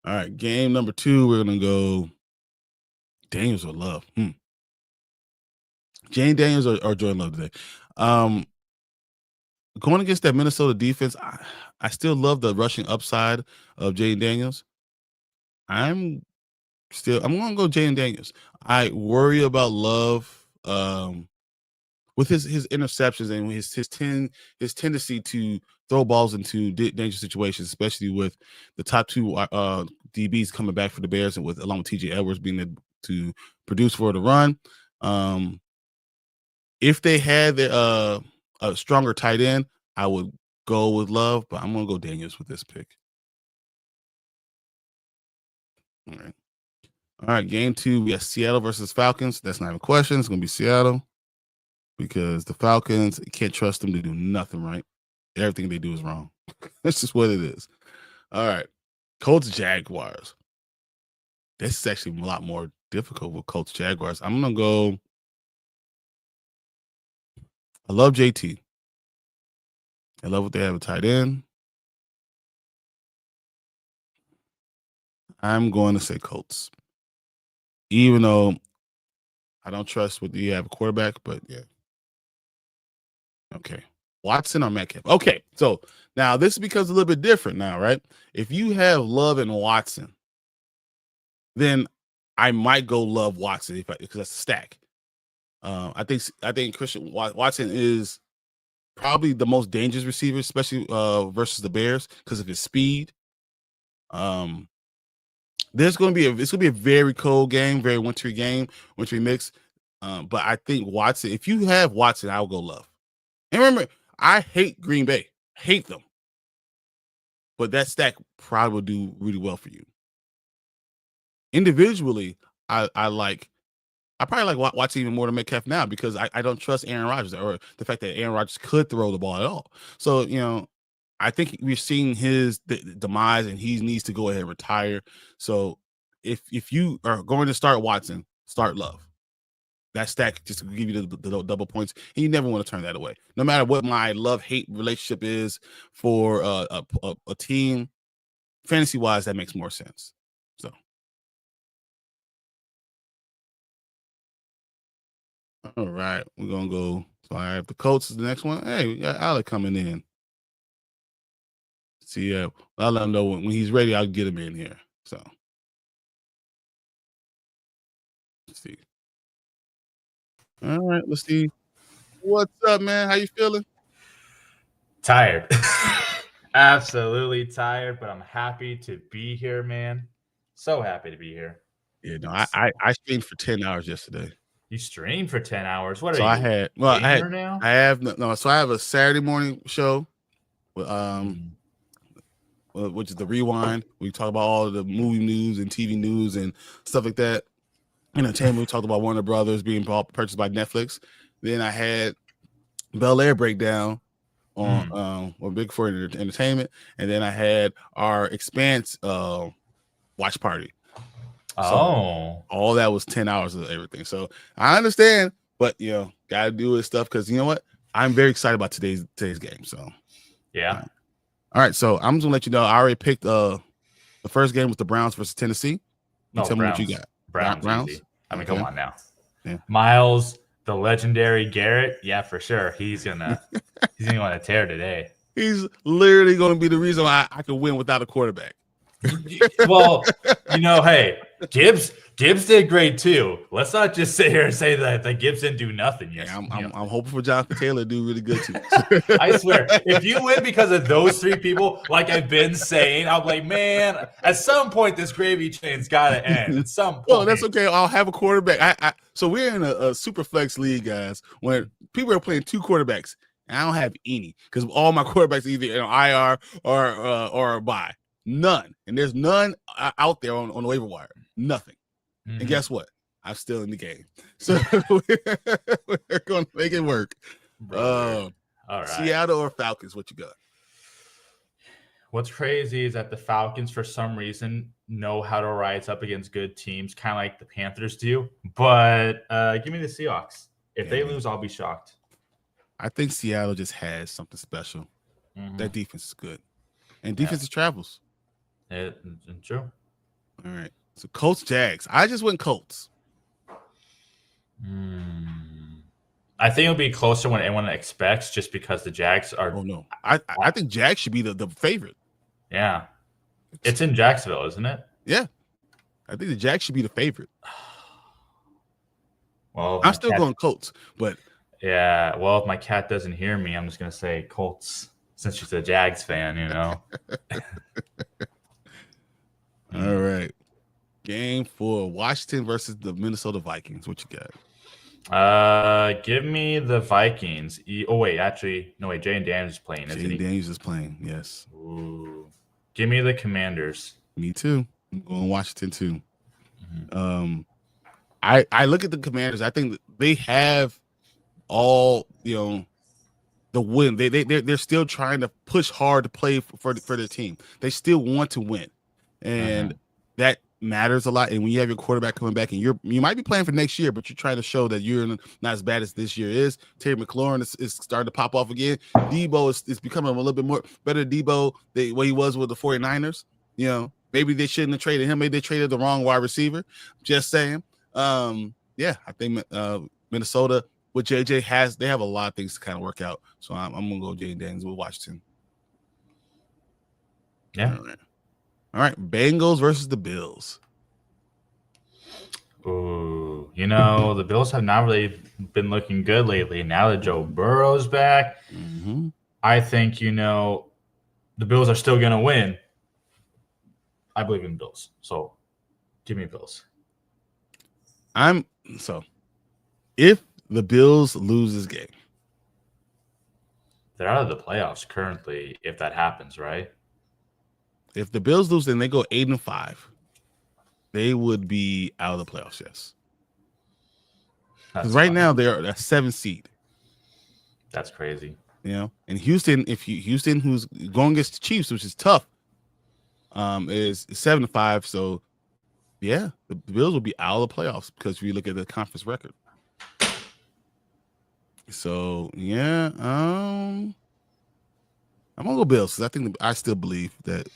All right, game number 2, we're going to go Daniels or Love. Jane Daniels or Jordan Love today. Going against that Minnesota defense, I still love the rushing upside of Jane Daniels. I'm going to go Jane Daniels. I worry about Love with his interceptions and his tendency to throw balls into dangerous situations, especially with the top 2 DBs coming back for the Bears and along with TJ Edwards being able to produce for the run. If they had a stronger tight end, I would go with Love, but I'm going to go Daniels with this pick. All right. Game 2, we got Seattle versus Falcons. That's not even a question. It's going to be Seattle because the Falcons, you can't trust them to do nothing right. Everything they do is wrong. That's just what it is. All right. Colts Jaguars. This is actually a lot more difficult with Colts Jaguars. I'm going to go. I love JT. I love what they have a tight end. I'm going to say Colts. Even though I don't trust what you have a quarterback, but yeah. Okay. Watson or Metcalf? Okay. So now this becomes a little bit different now, right? If you have Love and Watson, then I might go Love Watson because that's a stack. I think Christian Watson is probably the most dangerous receiver, especially versus the Bears because of his speed. It's going to be a very cold game, very wintry mix. But I think Watson, if you have Watson, I'll go Love. And remember, I hate Green Bay, hate them, but that stack probably will do really well for you. Individually, I probably like Watson even more than Metcalf now because I don't trust Aaron Rodgers or the fact that Aaron Rodgers could throw the ball at all. So, I think we're seeing his demise and he needs to go ahead and retire. So if you are going to start Watson, start Love. That stack just give you the double points, and you never want to turn that away. No matter what my love-hate relationship is for a team, fantasy-wise, that makes more sense. So. All right, we're going to go. So I have the Colts is the next one. Hey, we got Alec coming in. See, I'll let him know when he's ready. I'll get him in here. So Let's see. All right, let's see. What's up, man? How you feeling? Tired. Absolutely tired, but I'm happy to be here, man. So happy to be here. Yeah, no, I streamed for 10 hours yesterday. You streamed for 10 hours. What are So you? I had Now? I have no, so I have a Saturday morning show which is the Rewind. We talk about all of the movie news and TV news and stuff like that. Entertainment. We talked about Warner Brothers being purchased by Netflix. Then I had Bel Air breakdown on Big Four Entertainment, and then I had our Expanse watch party. So all that was 10 hours of everything. So I understand, but gotta do this stuff because you know what? I'm very excited about today's game. So yeah. All right, so I'm just gonna let you know. I already picked the first game was the Browns versus Tennessee. Tell me what you got. Browns. Easy. I mean, come on now. Yeah. Miles, the legendary Garrett. Yeah, for sure. He's gonna want to tear today. He's literally gonna be the reason why I can win without a quarterback. Well, hey, Gibbs did great too. Let's not just sit here and say that Gibbs didn't do nothing yet. Yeah, I'm hoping for Jonathan Taylor to do really good too. I swear, if you win because of those three people, like I've been saying, I'm like, man, at some point this gravy train's got to end. At some point. Well, that's okay. I'll have a quarterback. So we're in a super flex league, guys, when people are playing two quarterbacks, and I don't have any because all my quarterbacks are either IR or a bye. None. And there's none out there on the waiver wire. Nothing. Mm-hmm. And guess what? I'm still in the game. So we're going to make it work. All right. Seattle or Falcons, what you got? What's crazy is that the Falcons, for some reason, know how to rise up against good teams, kind of like the Panthers do. But give me the Seahawks. If they lose, I'll be shocked. I think Seattle just has something special. Mm-hmm. That defense is good. And defense travels. True. All right. So Colts, Jags. I just went Colts. I think it'll be closer when anyone expects, just because the Jags are. Oh no, I think Jags should be the favorite. Yeah, it's in Jacksonville, isn't it? Yeah, I think the Jags should be the favorite. Well, I'm still going Colts, but yeah. Well, if my cat doesn't hear me, I'm just gonna say Colts since she's a Jags fan. All right. Game 4, Washington versus the Minnesota Vikings. What you got? Give me the Vikings. Oh, wait. Actually, no, wait. Jayden Daniels is playing, isn't he? Jayden Daniels is playing, yes. Ooh. Give me the Commanders. Me too. I'm going Washington too. Mm-hmm. I look at the Commanders. I think they have all, the win. They're still trying to push hard to play for their team. They still want to win. And that matters a lot. And when you have your quarterback coming back and you might be playing for next year, but you're trying to show that you're not as bad as this year is. Terry McLaurin is starting to pop off again. Debo is becoming a little bit more better. Debo, what he was with the 49ers. Maybe they shouldn't have traded him. Maybe they traded the wrong wide receiver. Just saying. I think Minnesota with JJ they have a lot of things to kind of work out. So I'm gonna go Jayden Daniels with Washington. Yeah. All right, Bengals versus the Bills. Ooh, the Bills have not really been looking good lately. Now that Joe Burrow's back, I think, the Bills are still going to win. I believe in Bills. So give me Bills. If the Bills lose this game, they're out of the playoffs currently if that happens, right? If the Bills lose and they go 8-5, they would be out of the playoffs. Yes, because right now they're a 7 seed. That's crazy. And Houston, Houston, who's going against the Chiefs, which is tough, is 7-5. So, yeah, the Bills will be out of the playoffs because if you look at the conference record. So, yeah, I'm gonna go Bills because I still believe that.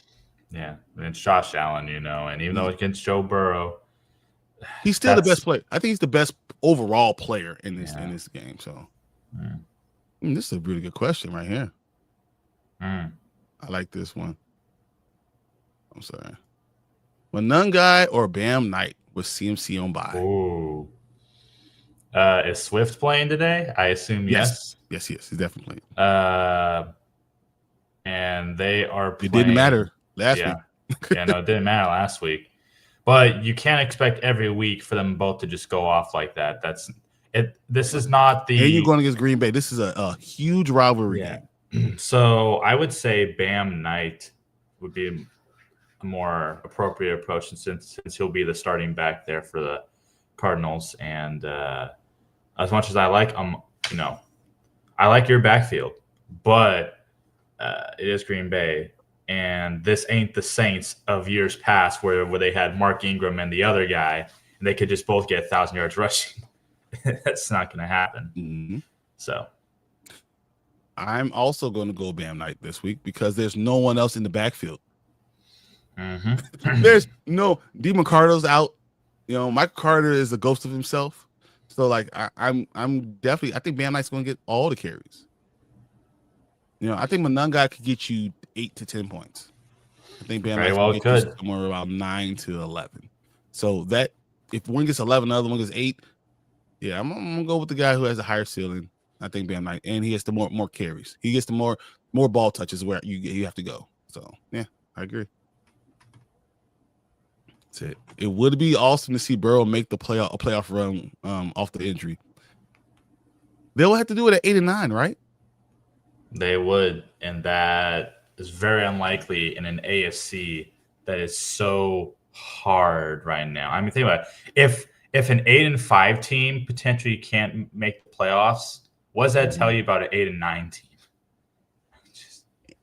Yeah, and it's Josh Allen, and even though against Joe Burrow, he's still the best player. I think he's the best overall player in this game. So, this is a really good question right here. I like this one. I'm sorry. Manungai or Bam Knight? with CMC on bye. Ooh. Is Swift playing today? I assume yes. Yes, he's definitely playing. And they are playing. It didn't matter last week. Yeah, no, it didn't matter last week. But you can't expect every week for them both to just go off like that. That's it. This is not the. And you're going against Green Bay. This is a huge rivalry game. So I would say Bam Knight would be a more appropriate approach since he'll be the starting back there for the Cardinals. And as much as I like I like your backfield, but it is Green Bay. And this ain't the Saints of years past where they had Mark Ingram and the other guy, and they could just both get 1,000 yards rushing. That's not going to happen. Mm-hmm. So I'm also going to go Bam Knight this week because there's no one else in the backfield. Mm-hmm. There's no D. McCarter's out. Michael Carter is a ghost of himself. So like I'm definitely I think Bam Knight's going to get all the carries. I think Monunga could get you 8 to 10 points. I think Bam Knight's going to get you somewhere around 9 to 11. So that if one gets 11, the other one gets 8. Yeah, I'm gonna go with the guy who has a higher ceiling. I think Bam Knight, and he gets the more carries. He gets the more ball touches where you have to go. So yeah, I agree. That's it. It would be awesome to see Burrow make the playoff run off the injury. They'll have to do it at 8 and 9, right? They would, and that is very unlikely in an AFC that is so hard right now. I mean, think about it. If an 8 and 5 team potentially can't make the playoffs, what does that tell you about an 8 and 9 team?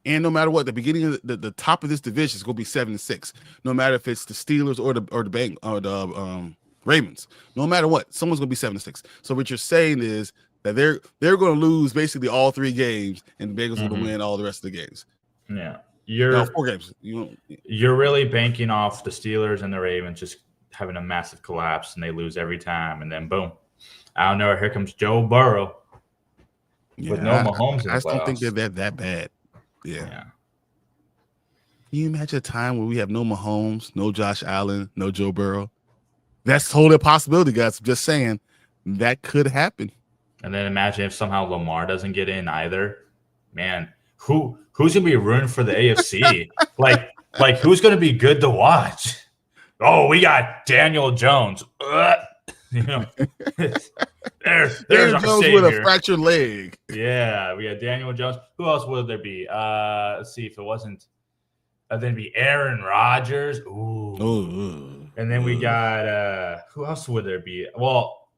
And no matter what, the beginning of the top of this division is going to be 7 and 6. No matter if it's the Steelers or the Ravens. No matter what, someone's going to be 7 and 6. So what you're saying is that they're going to lose basically all 3 games, and the Bengals are going to win all the rest of the games. Yeah, 4 games. You're really banking off the Steelers and the Ravens just having a massive collapse, and they lose every time, and then boom, I don't know. Here comes Joe Burrow with no Mahomes. I just don't think they're that bad. Yeah. Can you imagine a time where we have no Mahomes, no Josh Allen, no Joe Burrow? That's totally a possibility, guys. I'm just saying that could happen. And then imagine if somehow Lamar doesn't get in either. Man, who's gonna be ruined for the AFC? like who's gonna be good to watch? Oh, we got Daniel Jones. There's Daniel our Jones savior. with a fractured leg. Yeah, we got Daniel Jones. Who else would there be? Let's see if it wasn't. Then it'd be Aaron Rodgers. Ooh. And then we got who else would there be? Well,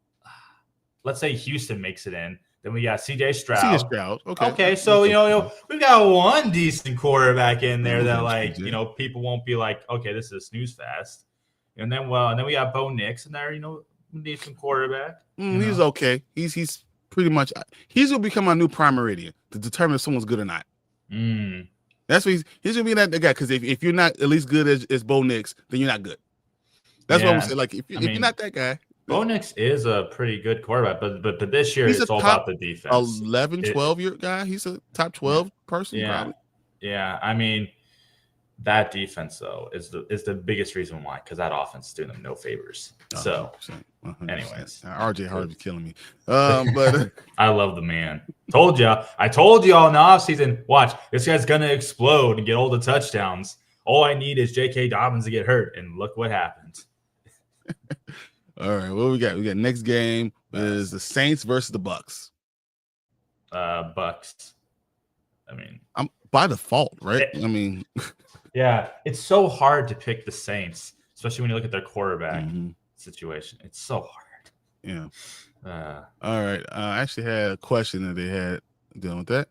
let's say Houston makes it in. Then we got CJ Stroud. Okay. So we've got one decent quarterback in there that people won't be like, okay, this is a snooze fest. And then we got Bo Nix in there, decent quarterback. He's okay. He's pretty much he's gonna become our new prime meridian to determine if someone's good or not. That's what he's gonna be that guy. Because if you're not at least good as Bo Nix, then you're not good. That's what I'm saying. Like if you're not that guy. Bo Nix is a pretty good quarterback, but this year it's all about the defense. 11, 12-year guy. He's a top 12 person. Yeah. Probably. Yeah. I mean, that defense though is the biggest reason why, because that offense is doing them no favors. 100%, so 100%. Anyways, RJ Harvey's killing me. But I love the man. I told y'all in the offseason, watch, this guy's gonna explode and get all the touchdowns. All I need is J.K. Dobbins to get hurt, and look what happened. All right, what we got? We got next game is the Saints versus the Bucks. Bucks. I mean, I'm by default, right? I mean, yeah, it's so hard to pick the Saints, especially when you look at their quarterback situation. It's so hard. Yeah. All right. I actually had a question that they had dealing with that.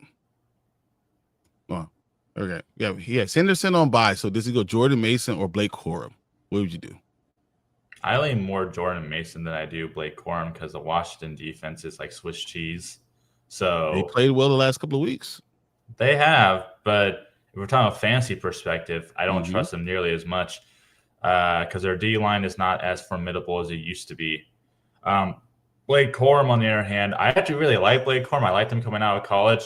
Oh, okay. Yeah. Sanderson on bye. So does he go Jordan Mason or Blake Corum? What would you do? I lean more Jordan Mason than I do Blake Corum because the Washington defense is like Swiss cheese. So they played well the last couple of weeks. They have, but if we're talking about fantasy perspective, I don't trust them nearly as much because their D line is not as formidable as it used to be. Blake Corum, on the other hand, I actually really like Blake Corum. I liked him coming out of college.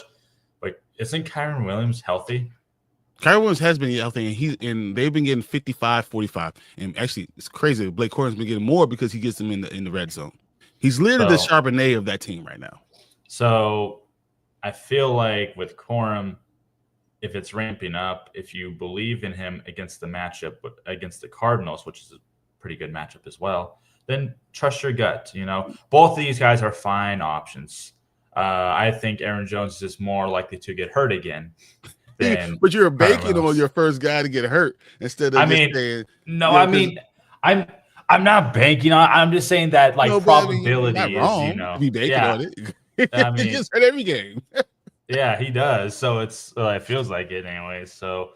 Like, isn't Kyron Williams healthy? Kyrie Williams has been healthy, and they've been getting 55, 45. And actually, it's crazy. Blake Corum's been getting more because he gets them in the red zone. He's literally the Charbonnet of that team right now. So I feel like with Corum, if it's ramping up, if you believe in him against the matchup against the Cardinals, which is a pretty good matchup as well, then trust your gut. Both of these guys are fine options. I think Aaron Jones is more likely to get hurt again. But you're banking on your first guy to get hurt instead of saying, no. I'm not banking on. I'm just saying that probability not wrong is to be banking on it. He gets hurt every game. Yeah, he does. So it feels like it anyway. So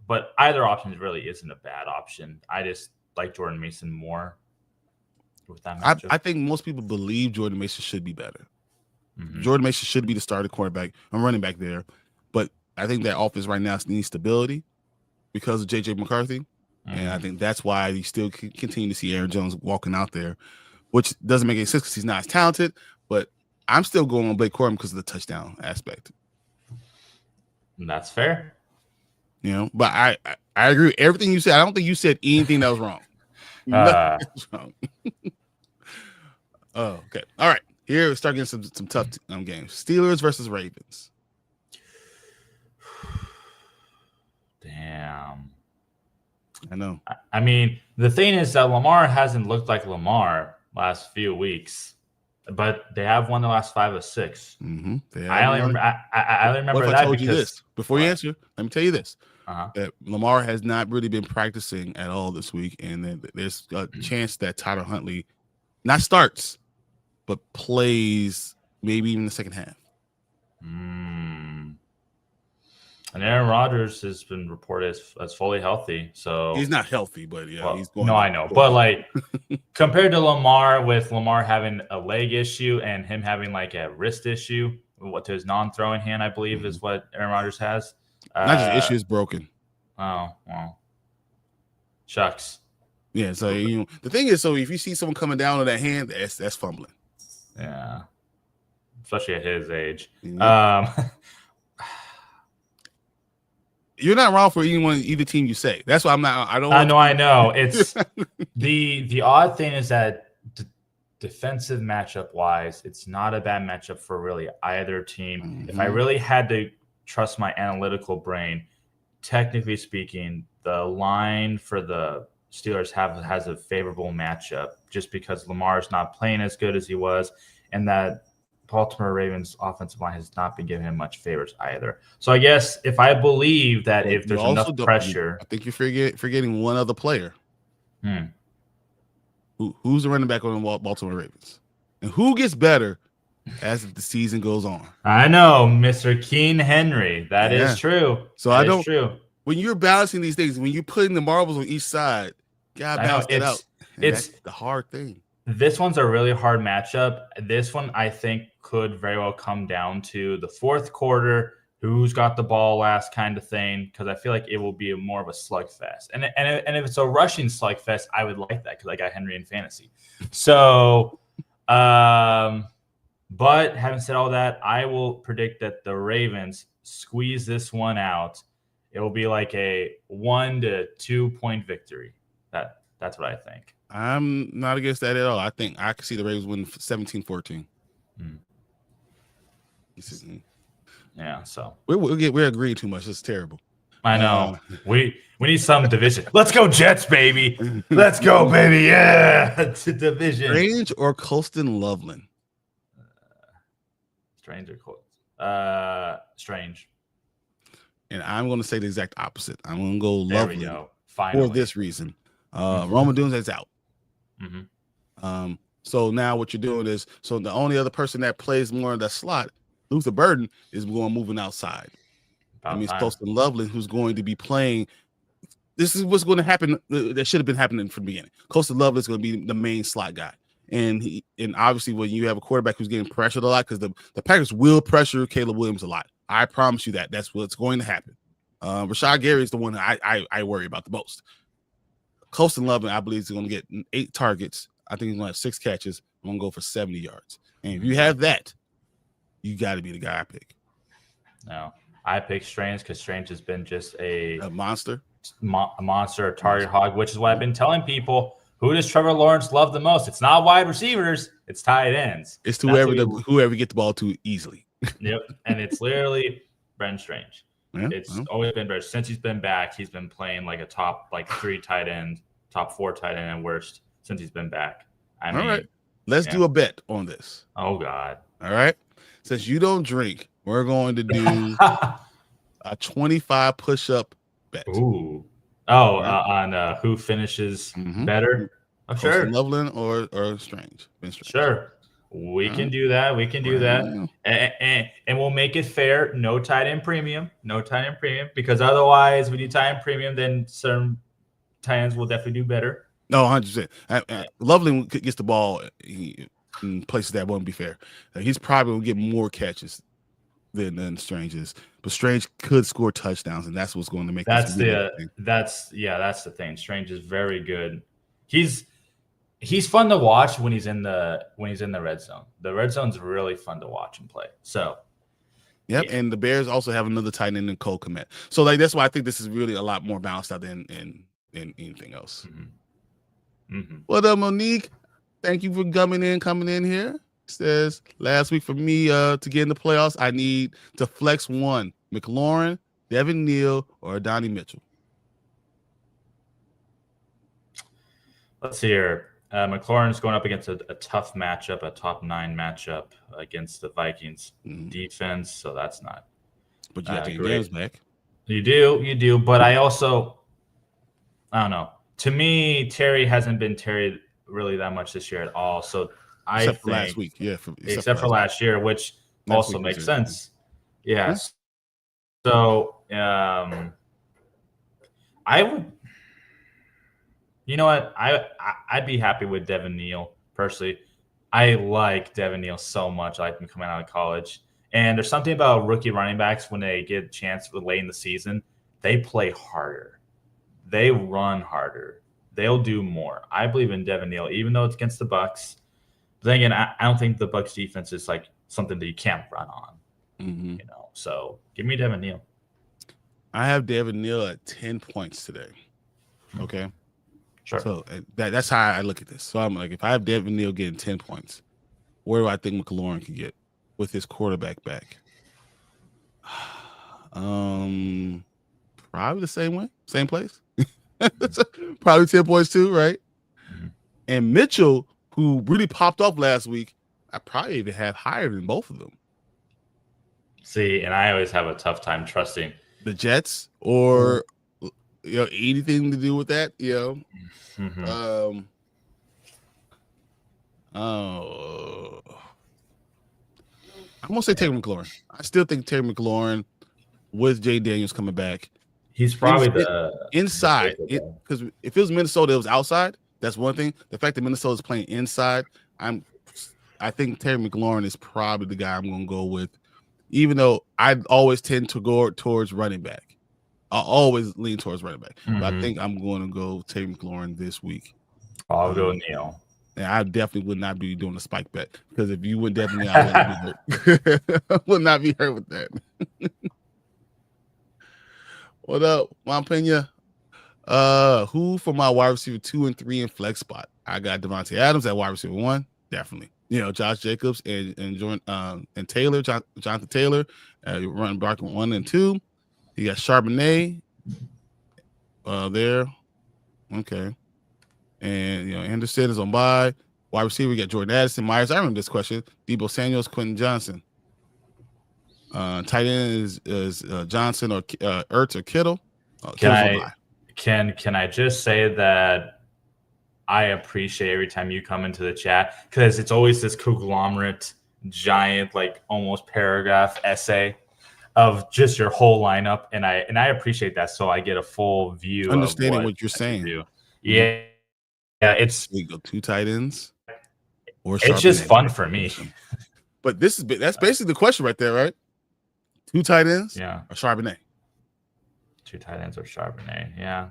but either option really isn't a bad option. I just like Jordan Mason more with that matchup. I think most people believe Jordan Mason should be better. Mm-hmm. Jordan Mason should be the starting quarterback. I'm running back there, but I think that offense right now needs stability because of J.J. McCarthy. Mm-hmm. And I think that's why you still continue to see Aaron Jones walking out there, which doesn't make any sense because he's not as talented. But I'm still going on Blake Corum because of the touchdown aspect. That's fair. But I agree with everything you said. I don't think you said anything that was wrong. Nothing was wrong. Oh, okay. All right. Here we start getting some tough games. Steelers versus Ravens. Damn. I know. I mean, the thing is that Lamar hasn't looked like Lamar last few weeks, but they have won the last 5 of 6. Mm-hmm. I only remember that. I told you this before you answer. Let me tell you this: that Lamar has not really been practicing at all this week, and there's a chance that Tyler Huntley not starts, but plays maybe even the second half. And Aaron Rodgers has been reported as fully healthy. So he's not healthy, but he's going. No, I know. But compared to Lamar, with Lamar having a leg issue and him having a wrist issue to his non-throwing hand, I believe is what Aaron Rodgers has. Not just issue is broken. Oh, well. Shucks. Yeah, so the thing is, if you see someone coming down on that hand, that's fumbling. Yeah. Especially at his age. You're not wrong for either team you say. That's why I'm not. I don't. I know. It's the odd thing is that defensive matchup wise, it's not a bad matchup for really either team. Mm-hmm. If I really had to trust my analytical brain, technically speaking, the line for the Steelers has a favorable matchup just because Lamar is not playing as good as he was, and that Baltimore Ravens offensive line has not been giving him much favors either. So I guess if I believe that if there's enough pressure, I think you're forgetting one other player. Who's the running back on the Baltimore Ravens, and who gets better as the season goes on? I know, Mr. Keen Henry. That is true. So that is true. When you're balancing these things, when you're putting the marbles on each side, gotta balance it out. It's the hard thing. This one's a really hard matchup. This one, I think, could very well come down to the fourth quarter, who's got the ball last kind of thing, because I feel like it will be more of a slugfest. And if it's a rushing slugfest, I would like that because I got Henry in fantasy. So, but having said all that, I will predict that the Ravens squeeze this one out. It will be like a 1 to 2 point victory. That's what I think. I'm not against that at all. I think I could see the Ravens win 17-14. Yeah, so we're agreeing too much. It's terrible. I know. We need some division. Let's go Jets, baby. Let's go, baby. Yeah, it's a division. Strange or Colston Loveland? Strange or Colston? Strange. And I'm going to say the exact opposite. I'm going to go Loveland. There we go. Finally. For this reason. Roman Dunes is out. So now what you're doing is, the only other person that plays more in that slot, Luther Burden, is moving outside. It's Colston Loveland who's going to be playing. This is what's going to happen. That should have been happening from the beginning. Colston Loveland is going to be the main slot guy. And obviously when you have a quarterback who's getting pressured a lot, because the Packers will pressure Caleb Williams a lot. I promise you that. That's what's going to happen. Rashad Gary is the one that I worry about the most. Colston Loveland, I believe, is going to get 8 targets. I think he's going to have 6 catches. I'm going to go for 70 yards. And if you have that, you got to be the guy I pick. No. I picked Strange because Strange has been just a monster, a monster, a target hog, which is what I've been telling people. Who does Trevor Lawrence love the most? It's not wide receivers, it's tight ends. It's whoever get the ball to easily. Yep, and it's literally Brendan Strange. Yeah, it's always been better since he's been back. He's been playing like a top 3 tight end, top 4 tight end at worst since he's been back. I mean, all right, let's do a bet on this. Oh God! All right, since you don't drink, we're going to do a 25 push-up bet. Ooh. Oh, on who finishes better? Oh, sure. Loveland or Strange. Sure. We can do that. We can do that. And we'll make it fair. No tight end premium. No tight end premium. Because otherwise, when you tight end premium, then certain tight ends will definitely do better. No, 100%. Loveland gets the ball in places that won't be fair. He's probably going to get more catches than Strange is. But Strange could score touchdowns, and that's what's going to make that's the thing. Strange is very good. He's fun to watch when he's in the red zone. The red zone's really fun to watch and play. So yep, yeah. And the Bears also have another tight end in Cole Kmet. So like that's why I think this is really a lot more balanced out than anything else. Well done, Monique. Thank you for coming in here. Says last week for me to get in the playoffs, I need to flex one: McLaurin, Devin Neal, or Donnie Mitchell. Let's see here. McLaurin's going up against a tough matchup, a top 9 matchup against the Vikings defense, so that's not. But you got James back. You do. But I don't know. To me, Terry hasn't been Terry really that much this year at all. So except for last week, except for last year, which also makes sense. Yes. Yeah. So I would. You know what? I'd be happy with Devin Neal personally. I like Devin Neal so much. I like him coming out of college. And there's something about rookie running backs when they get a chance late in the season, they play harder. They run harder. They'll do more. I believe in Devin Neal, even though it's against the Bucs. But then again, I don't think the Bucs defense is like something that you can't run on. So give me Devin Neal. I have Devin Neal at 10 points today. Okay. Sure. So that's how I look at this. So I'm like, if I have Devin Neal getting 10 points, where do I think McLaurin can get with his quarterback back? Probably the same way, same place. Probably 10 points too, right? And Mitchell, who really popped off last week, I probably even have higher than both of them. See, and I always have a tough time trusting the Jets or anything to do with that, I'm gonna say Terry McLaurin. I still think Terry McLaurin with Jay Daniels coming back. He's probably the inside. Because if it was Minnesota, it was outside. That's one thing. The fact that Minnesota is playing inside, I think Terry McLaurin is probably the guy I'm gonna go with, even though I always tend to go towards running back. I always lean towards running back. But I think I'm going to go Terry McLaurin this week. I'll go Neal. And I definitely would not be doing a spike bet, because if you would definitely, I wouldn't be hurt. I would not be hurt with that. What up, Montpena? Who for my wide receiver 2 and 3 in flex spot? I got Devontae Adams at wide receiver 1, definitely. Josh Jacobs and Taylor, Jonathan Taylor, running back 1 and 2. You got Charbonnet there. Okay. And, Anderson is on bye. Wide receiver, you got Jordan Addison, Myers. I remember this question. Deebo Samuels, Quentin Johnson. Tight end is Johnson or Ertz or Kittle. Can I just say that I appreciate every time you come into the chat, because it's always this conglomerate, giant, like almost paragraph essay of just your whole lineup, and I appreciate that, so I get a full view. Understanding what you're saying. Yeah, it's you go 2 tight ends, or it's just fun for me. But that's basically the question right there, right? 2 tight ends, or Charbonnet. 2 tight ends or Charbonnet, yeah.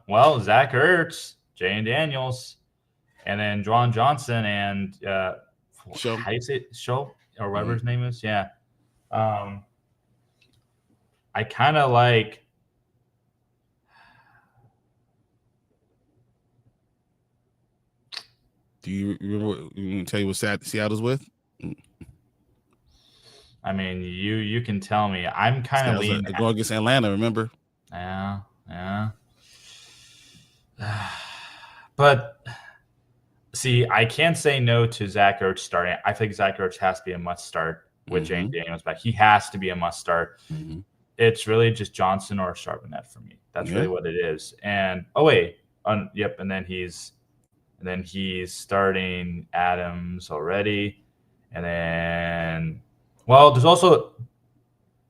Well, Zach Ertz, Jay Daniels, and then Juwan Johnson and how do you say it? Show or whatever his name is, yeah. I kind of like. Do you remember? You can tell you what Seattle's with? I mean, you can tell me. I'm kind of leaning. Going against Atlanta. Remember? Yeah. But see, I can't say no to Zach Ertz starting. I think Zach Ertz has to be a must start with Jane Daniels back. He has to be a must start. It's really just Johnson or Charbonnet for me. That's really what it is. And yep. And then he's starting Adams already. And then, there's also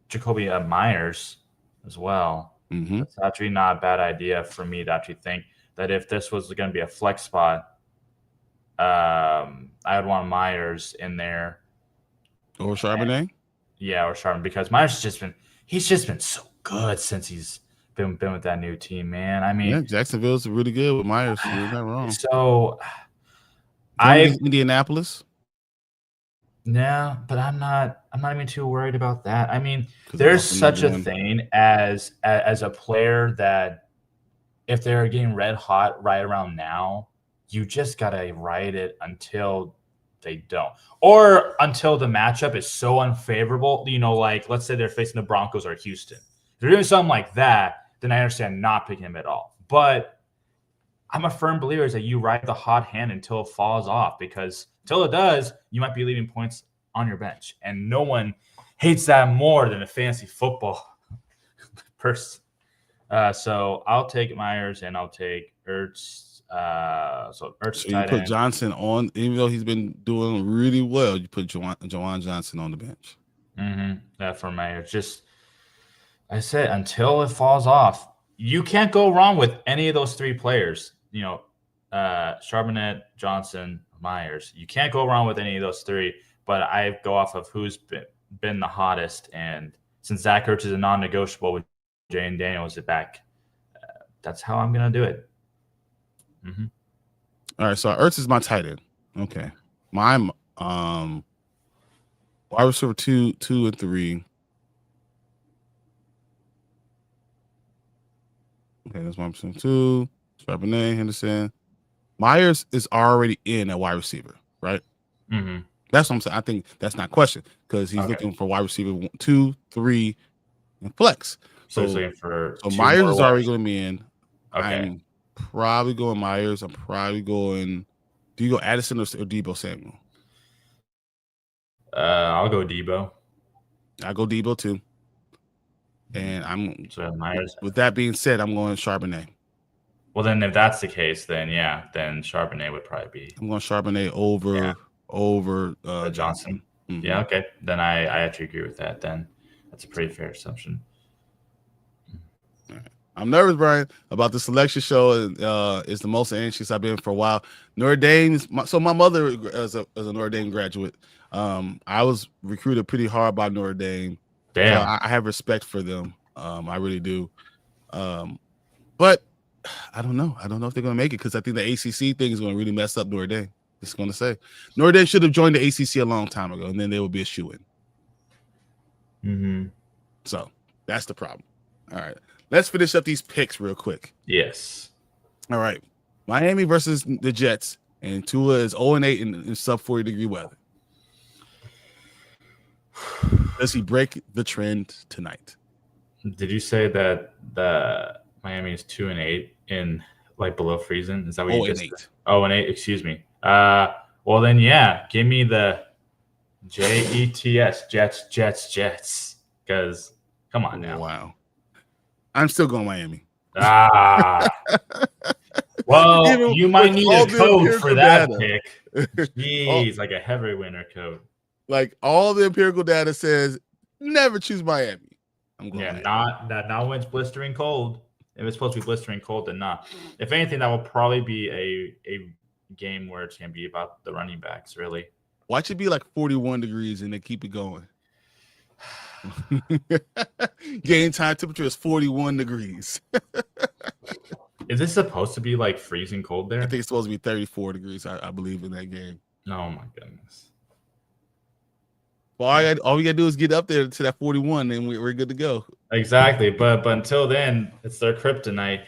Jacoby Myers as well. That's actually not a bad idea for me to actually think that if this was going to be a flex spot, I would want Myers in there. Or Charbonnet? Or Charbonnet, because Myers he's just been so good since he's been with that new team, man. I mean, Jacksonville's really good with Myers. You're not wrong. So Indianapolis? No, but I'm not even too worried about that. I mean, there's such a thing as a player that if they're getting red hot right around now, you just gotta ride it until they don't, or until the matchup is so unfavorable. Like let's say they're facing the Broncos or Houston. If they're doing something like that, then I understand not picking him at all. But I'm a firm believer is that you ride the hot hand until it falls off, because until it does, you might be leaving points on your bench. And no one hates that more than a fantasy football person. So I'll take Myers and I'll take Ertz. So you put Johnson on, even though he's been doing really well, you put Juwan Johnson on the bench. For Myers. Just, I said, until it falls off, you can't go wrong with any of those three players. Charbonnet, Johnson, Myers. You can't go wrong with any of those three. But I go off of who's been the hottest, and since Zach Ertz is a non-negotiable with Jane Daniels back, that's how I'm gonna do it. All right, so Ertz is my tight end. Okay, my wide receiver 2, 2, and 3. Okay, that's my receiver 2. Charbonnet, Henderson. Myers is already in at wide receiver, right? That's what I'm saying. I think that's not question, because he's looking for wide receiver 2, 3, and flex. So Myers is already going to be in. Okay. I'm probably going Myers. I'm probably going. Do you go Addison or Deebo Samuel? I'll go Deebo. I go Deebo too. And Myers. With that being said, I'm going Charbonnet. Well, then if that's the case, then Charbonnet would probably be. I'm going Charbonnet over Johnson. Yeah, okay. Then I actually agree with that. Then that's a pretty fair assumption. All right. I'm nervous, Brian, about the selection show. It's the most anxious I've been for a while. Notre Dame. So my mother is a Notre Dame graduate. I was recruited pretty hard by Notre Dame. Damn. I have respect for them. I really do. But I don't know. I don't know if they're going to make it, because I think the ACC thing is going to really mess up Notre Dame. Just going to say Notre Dame should have joined the ACC a long time ago, and then they would be a shoo-in. So that's the problem. All right, let's finish up these picks real quick. Yes. All right, Miami versus the Jets, and Tua is 0-8 in sub 40-degree weather. Does he break the trend tonight? Did you say that the Miami is 2-8 in below freezing? Is that what you just said? 0-8. Excuse me. Well then, give me the Jets, Jets. Because come on now. Wow. I'm still going Miami. Well, you might need a code for that pick. Jeez, like a heavy winter code. Like all the empirical data says, never choose Miami. I'm going Miami. Not when it's blistering cold. If it's supposed to be blistering cold, then not. If anything, that will probably be a game where it's going to be about the running backs, really. Watch it be like 41 degrees and they keep it going. Game time temperature is 41 degrees. Is this supposed to be like freezing cold there? I think it's supposed to be 34 degrees, I believe, in that game. Oh, my goodness. Well, all we got to do is get up there to that 41, and we're good to go. Exactly. But until then, it's their kryptonite.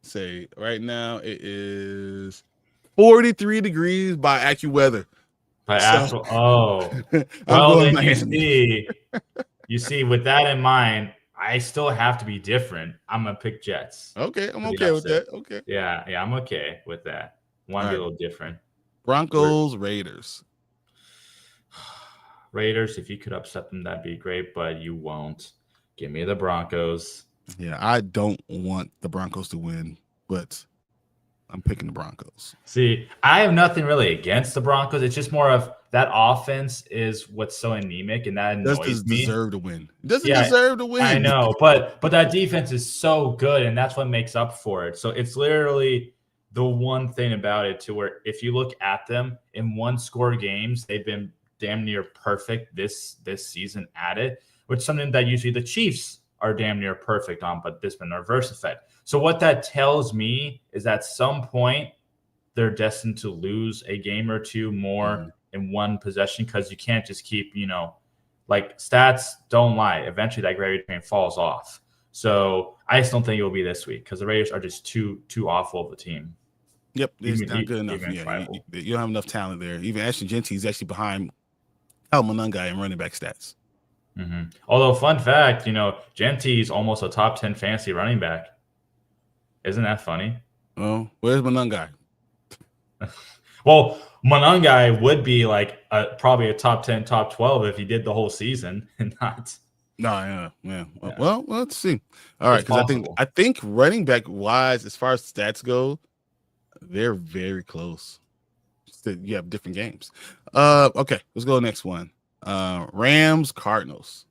Say right now it is 43 degrees by AccuWeather. But So, I'm well, going then Miami. you see, with that in mind, I still have to be different. I'm gonna pick Jets. Okay, I'm For the okay with upset. that. Okay. Yeah, I'm okay with that. Want to be a All right. little different. Broncos, Raiders. Raiders, if you could upset them, that'd be great, but you won't. Give me the Broncos. Yeah, I don't want the Broncos to win, but I'm picking the Broncos. See, I have nothing really against the Broncos. It's just more of that offense is what's so anemic, and that Does annoys this me. deserve to win? It doesn't Yeah, deserve to win. I know, but that defense is so good, and that's what makes up for it. So it's literally the one thing about it to where if you look at them in one-score games, they've been damn near perfect this season at it, which is something that usually the Chiefs are damn near perfect on, but this been a reverse effect. So what that tells me is at some point they're destined to lose a game or two more in one possession because you can't just keep, like stats don't lie. Eventually that gravy train falls off. So I just don't think it will be this week because the Raiders are just too awful of a team. Yep, it's not good enough. Yeah, you don't have enough talent there. Even Ashton Genty is actually behind Al Monungai in running back stats. Mm-hmm. Although, fun fact, Genty is almost a top 10 fantasy running back. Isn't that funny? Well, where's Monungai? Well, Monungai would be like probably a top 10, top 12 if he did the whole season and not. No, yeah. Well, let's see. All right, because I think running back wise, as far as stats go, they're very close. You have different games. Okay, let's go next one. Rams, Cardinals.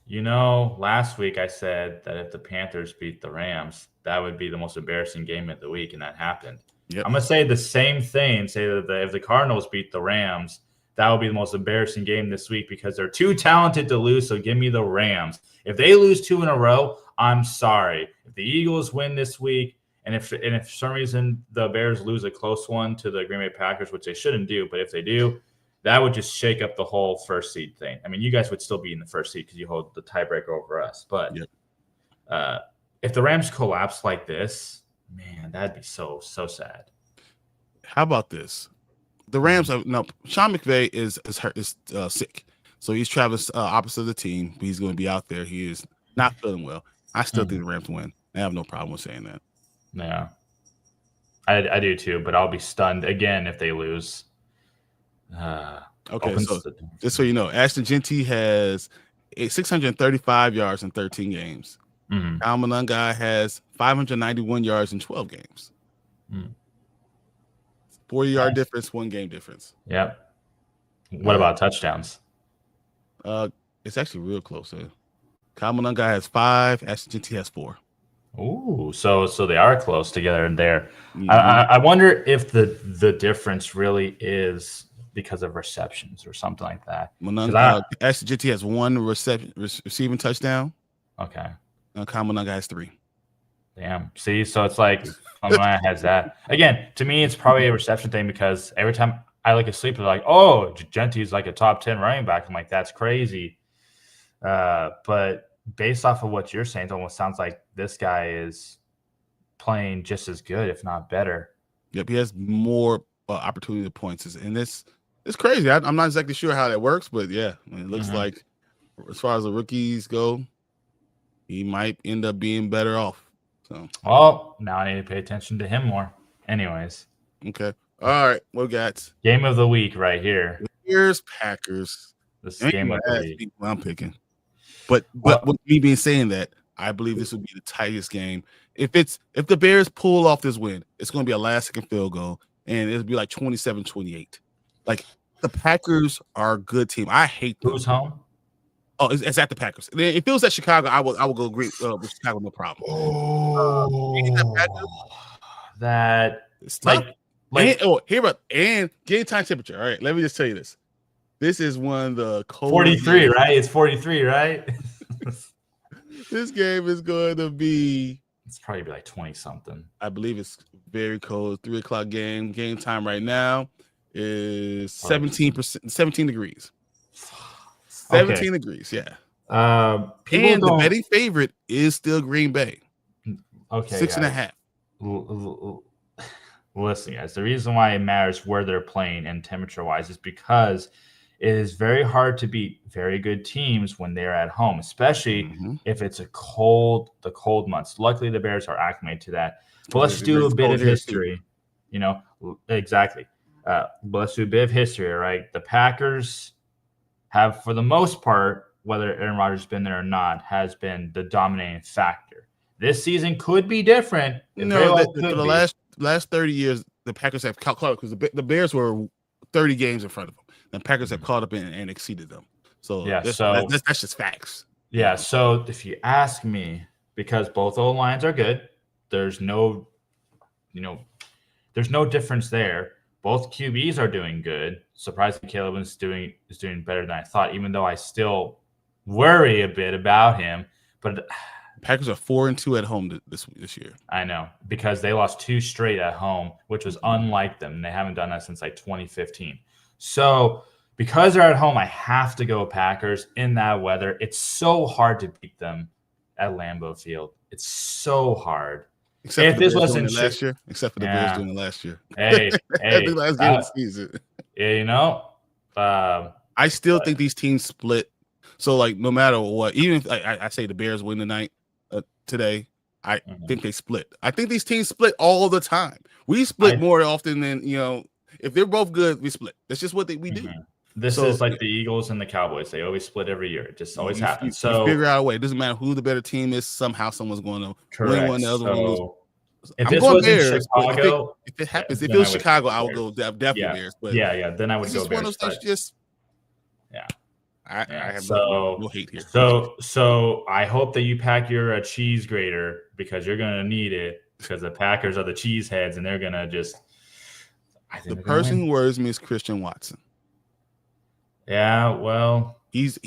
Last week I said that if the Panthers beat the Rams, that would be the most embarrassing game of the week, and that happened. Yep. I'm going to say the same thing, say that if the Cardinals beat the Rams, that would be the most embarrassing game this week because they're too talented to lose, so give me the Rams. If they lose 2 in a row, I'm sorry. If the Eagles win this week, and if for some reason the Bears lose a close one to the Green Bay Packers, which they shouldn't do, but if they do, that would just shake up the whole first seed thing. I mean, you guys would still be in the first seed because you hold the tiebreaker over us. But if the Rams collapse like this, man, that'd be so sad. How about this? The Rams Sean McVay is sick, so he's traveling opposite of the team. But he's going to be out there. He is not feeling well. I still think the Rams win. I have no problem with saying that. Yeah, I do too. But I'll be stunned again if they lose. Okay, so just so you know, Ashton Genty has 635 yards in 13 games. Al Monungai has 591 yards in 12 games. 40-yard difference, 1 game difference. Yep. What about touchdowns? It's actually real close. Al Monungai has 5. Ashton Genty has 4. Ooh, so they are close together in there. I wonder if the difference really is because of receptions or something like that. Ashton Genty has 1 receiving touchdown. Okay. Kyle Monungai has 3. Damn. See, so it's like Monungai has that. Again, to me, it's probably a reception thing because every time I look asleep, they're like, "Oh, Genty's like a top 10 running back." I'm like, "That's crazy." But based off of what you're saying, it almost sounds like this guy is playing just as good, if not better. Yep, he has more opportunity points, and it's crazy. I'm not exactly sure how that works, but yeah, it looks like as far as the rookies go, he might end up being better off. So, well, now I need to pay attention to him more. Anyways, okay, all right, we got game of the week right here. Here's Packers. This is game of the week. I'm picking. But with me being saying that, I believe this will be the tightest game. If the Bears pull off this win, it's going to be a last-second field goal, and it'll be like 27-28. Like, the Packers are a good team. I hate them. Who's home? Oh, it's at the Packers. If it was at Chicago, I will go agree with Chicago, no problem. It's tough. And game time temperature. All right, let me just tell you this. This is one of the coldest 43, games. right? It's 43, right? This game is going to be. It's probably like 20-something. I believe it's very cold. 3:00 game. Game time right now is 17 degrees. 17 agrees. Yeah. People And the don't. betting favorite is still Green Bay. Okay, 6.5. Listen, guys, the reason why it matters where they're playing and temperature-wise is because it is very hard to beat very good teams when they're at home, especially if it's the cold months. Luckily, the Bears are acclimated to that. But let's do a bit of history. You know, exactly. But let's do a bit of history, right? The Packers have, for the most part, whether Aaron Rodgers has been there or not, has been the dominating factor. This season could be different. No, for the last 30 years, the Packers have caught up because the Bears were 30 games in front of them. The Packers have caught up and exceeded them. So yeah, that's just facts. Yeah. So if you ask me, because both O lines are good, there's no difference there. Both QBs are doing good. Surprisingly, Caleb is doing better than I thought, even though I still worry a bit about him. But Packers are 4-2 at home this year. I know, because they lost 2 straight at home, which was unlike them. They haven't done that since like 2015. So because they're at home, I have to go Packers in that weather. It's so hard to beat them at Lambeau Field. It's so hard. Except for this wasn't last year. Except for the Bears doing it last year. Hey, the last game of the season. Yeah, I still think these teams split. So, like, no matter what, even if I say the Bears win tonight, today, I think they split. I think these teams split all the time. We split more often than, if they're both good, we split. That's just what we do. This is like the Eagles and the Cowboys. They always split every year. It just always happens. So you figure out a way. It doesn't matter who the better team is. Somehow someone's going to win one. The other one goes. If this was in Chicago, if it happens, if it was Chicago, I would go definitely Bears. But then I would go Bears. I have no hate here. So I hope that you pack your cheese grater because you're gonna need it because the Packers are the cheese heads and they're gonna just. The person who worries me is Christian Watson. Yeah, well, he's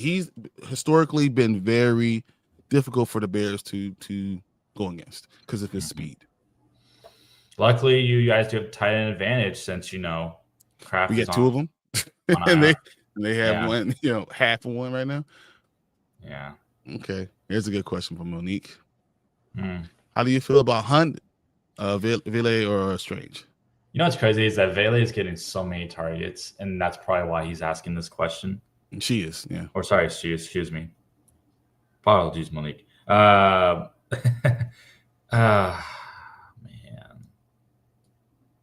historically been very difficult for the Bears to go against because of his speed. Luckily, you guys do have tight end advantage since Kraft. We got 2 of them, and they have one, half of one right now. Yeah. Okay. Here's a good question from Monique. How do you feel about Hunt, Ville, or Strange? You know what's crazy is that Ville is getting so many targets, and that's probably why he's asking this question. She is, yeah. Or sorry, she is. Excuse me. Apologies, Monique. Man,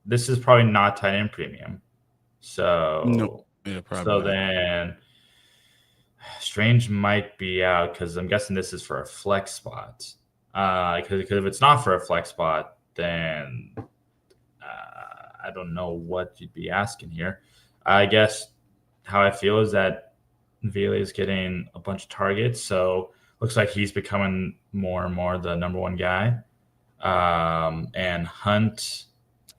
this is probably not tight end premium. So no, yeah, probably. So then, Strange might be out because I'm guessing this is for a flex spot. Because if it's not for a flex spot, then I don't know what you'd be asking here. I guess how I feel is that Ville is getting a bunch of targets, so looks like he's becoming more and more the number one guy. And Hunt,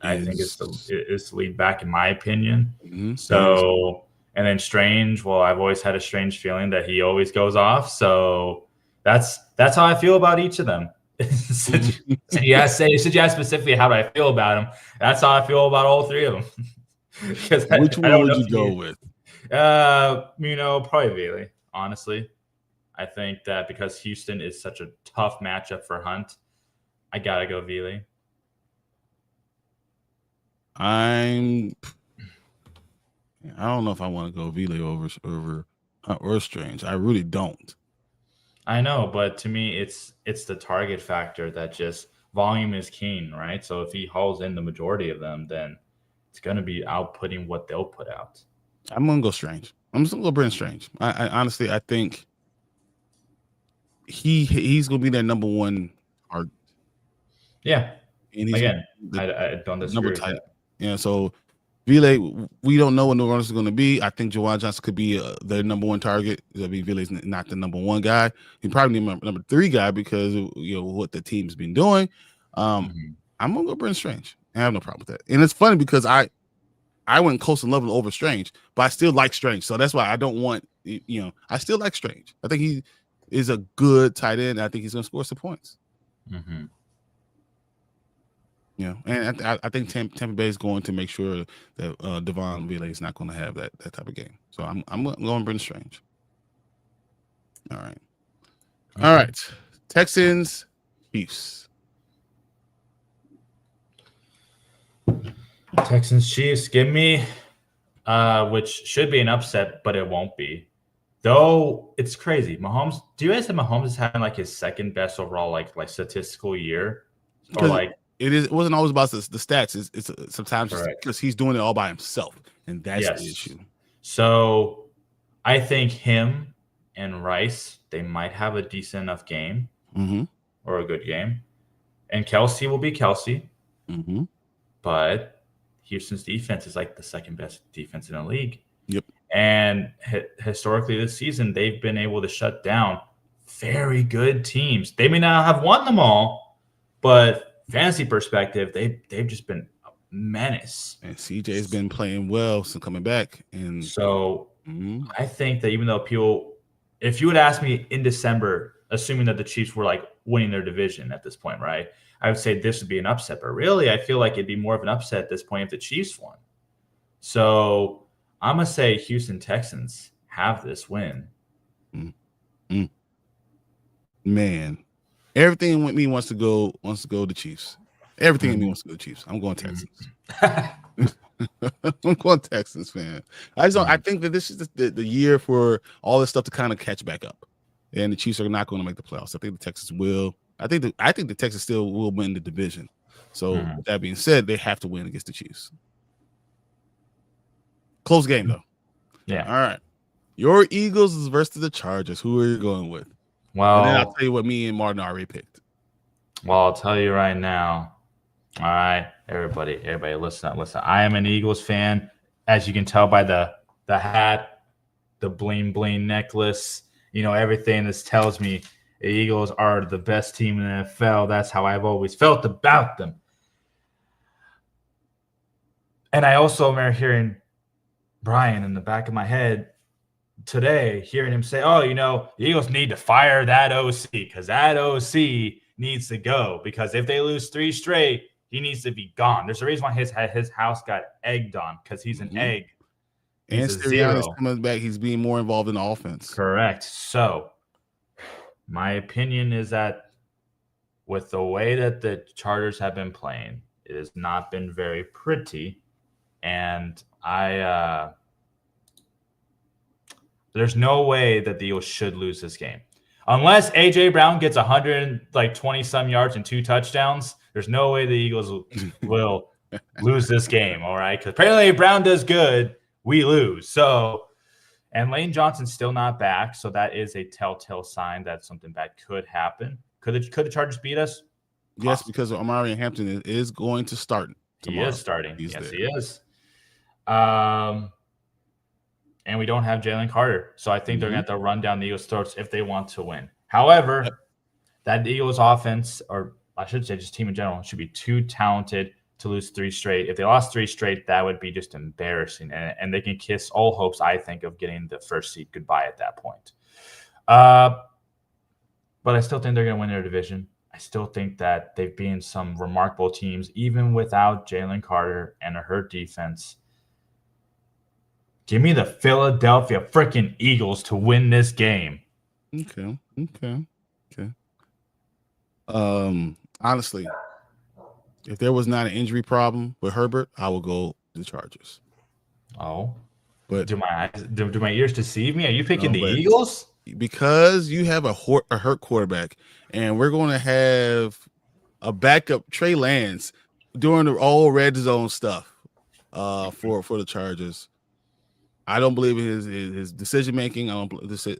I think is the lead back in my opinion. Mm-hmm. So, and then Strange. Well, I've always had a strange feeling that he always goes off. So that's how I feel about each of them. Since you asked specifically how do I feel about him, that's how I feel about all 3 of them. Because which one would you go with? Probably Ville. Honestly, I think that because Houston is such a tough matchup for Hunt, I gotta go Ville. I don't know if I want to go Ville over or Strange. I really don't. I know, but to me, it's the target factor that just volume is king, right? So if he hauls in the majority of them, then it's going to be outputting what they'll put out. I'm going to go Strange. I'm just going to go Brent Strange. I honestly, I think he's going to be their number one target. Yeah. And again, I don't disagree with that. Yeah, so Ville, we don't know what the runners is going to be. I think Jawan Johnson could be their number one target. Ville's not the number one guy. He probably number 3 guy because of what the team's been doing. I'm gonna go Brent Strange. I have no problem with that. And it's funny because I went Colson Lovell over Strange, but I still like Strange. So that's why I don't want I still like Strange. I think he is a good tight end. I think he's gonna score some points. Mm-hmm. And I think Tampa Bay is going to make sure that Devon Ville is not going to have that type of game. So I'm going Brent Strange. All right. All right. Texans, Chiefs. Texans, Chiefs. Give me, which should be an upset, but it won't be. Though it's crazy. Mahomes. Do you guys think Mahomes is having like his second best overall like statistical year, or like it wasn't always about the stats. It's sometimes correct. because he's doing it all by himself, and that's Yes. the issue. So I think him and Rice, they might have a decent enough game or a good game, and Kelsey will be Kelsey, but Houston's defense is like the second best defense in the league. Yep. And historically this season, they've been able to shut down very good teams. They may not have won them all, but fantasy perspective, they've just been a menace. And CJ's been playing well since coming back. And so I think that even though people, if you would ask me in December, assuming that the Chiefs were like winning their division at this point, right? I would say this would be an upset. But really, I feel like it'd be more of an upset at this point if the Chiefs won. So I'm going to say Houston Texans have this win. Man, everything with me wants to go to Chiefs. Everything in me wants to go to Chiefs. I'm going Texans. I'm going Texans, man. I think that this is the year for all this stuff to kind of catch back up. And the Chiefs are not going to make the playoffs. I think the Texans will. I think the Texans still will win the division. So with that being said, they have to win against the Chiefs. Close game though. Yeah. All right. Your Eagles is versus the Chargers. Who are you going with? Well, and then I'll tell you what me and Martin already picked. Well, I'll tell you right now. All right, everybody, listen up. I am an Eagles fan, as you can tell by the hat, the bling bling necklace. You know, everything this tells me the Eagles are the best team in the NFL. That's how I've always felt about them. And I also am hearing Brian in the back of my head today, hearing him say, oh, you know, the Eagles need to fire that OC because that OC needs to go because if they lose 3 straight, he needs to be gone. There's a reason why his house got egged on because he's an egg. He's and Sirianni's coming back. He's being more involved in the offense. Correct. So my opinion is that with the way that the Chargers have been playing, it has not been very pretty. And there's no way that the Eagles should lose this game. Unless A.J. Brown gets 120-some yards and 2 touchdowns, there's no way the Eagles will lose this game, all right? Because apparently if Brown does good, we lose. So, and Lane Johnson's still not back, so that is a telltale sign that something bad could happen. Could the Chargers beat us? Yes, because Omari Hampton is going to start tomorrow. He is starting. Yes, there. He is. And we don't have Jalen Carter. So I think they're going to have to run down the Eagles' throats if they want to win. However, that Eagles offense, or I should say just team in general, should be too talented to lose 3 straight. If they lost 3 straight, that would be just embarrassing. And they can kiss all hopes, I think, of getting the first seed goodbye at that point. But I still think they're going to win their division. I still think that they've been some remarkable teams, even without Jalen Carter and a hurt defense. Give me the Philadelphia freaking Eagles to win this game. Okay. Honestly, if there was not an injury problem with Herbert, I would go the Chargers. Oh, but do my ears deceive me? Are you picking the Eagles? Because you have a hurt quarterback, and we're going to have a backup Trey Lance doing the all red zone stuff for the Chargers. I don't believe in his decision making. I don't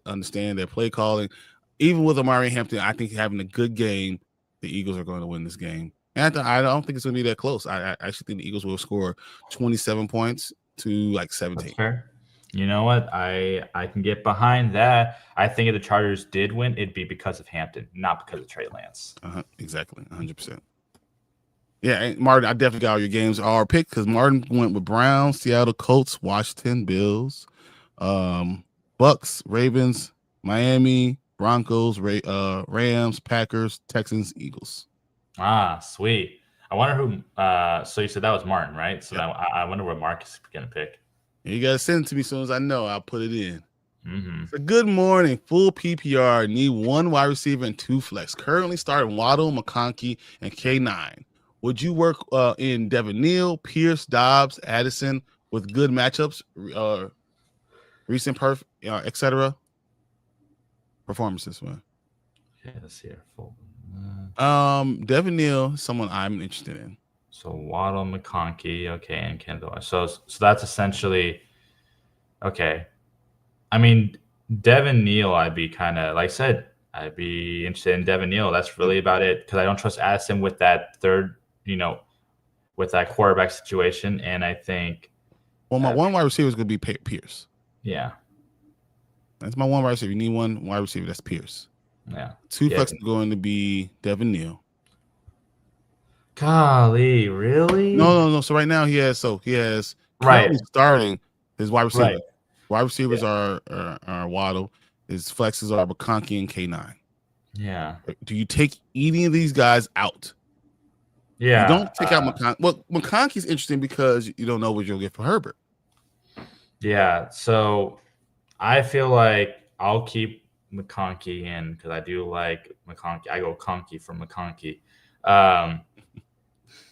understand their play calling. Even with Omari Hampton, I think having a good game, the Eagles are going to win this game. And I don't think it's going to be that close. I actually think the Eagles will score 27 points to like 17. That's fair. You know what? I can get behind that. I think if the Chargers did win, it'd be because of Hampton, not because of Trey Lance. Exactly, 100%. Yeah, and Martin, I definitely got all your games. Our pick because Martin went with Browns, Seattle Colts, Washington Bills, Bucks, Ravens, Miami, Broncos, Rams, Packers, Texans, Eagles. Ah, sweet. I wonder who. So you said that was Martin, right? So I wonder what Mark is going to pick. You got to send it to me as soon as I know. I'll put it in. Mm-hmm. So good morning. Full PPR. Need one wide receiver and 2 flex. Currently starting Waddle, McConkey, and K9. Would you work in Devin Neal, Pierce, Dobbs, Addison with good matchups, recent etc. performances? Man. Okay, let's see here. Devin Neal, someone I'm interested in. So Waddle, McConkey, okay, and Kendall. So that's essentially okay. I mean, Devin Neal, I'd be kind of like I said, I'd be interested in Devin Neal. That's really about it because I don't trust Addison with that third, with that quarterback situation, and I think. Well, my one wide receiver is going to be Pierce. Yeah, that's my one wide receiver. You need one wide receiver. That's Pierce. Yeah, 2 flex are going to be Devin Neal. Golly, really? No. So right now he has starting his wide receiver. Right. Wide receivers are Waddle. His flexes are McConkey and K9. Yeah. Do you take any of these guys out? Yeah. You don't take out McConkey. Well, McConkey's interesting because you don't know what you'll get for Herbert. Yeah. So I feel like I'll keep McConkey in because I do like McConkey. I go Conkey for McConkey.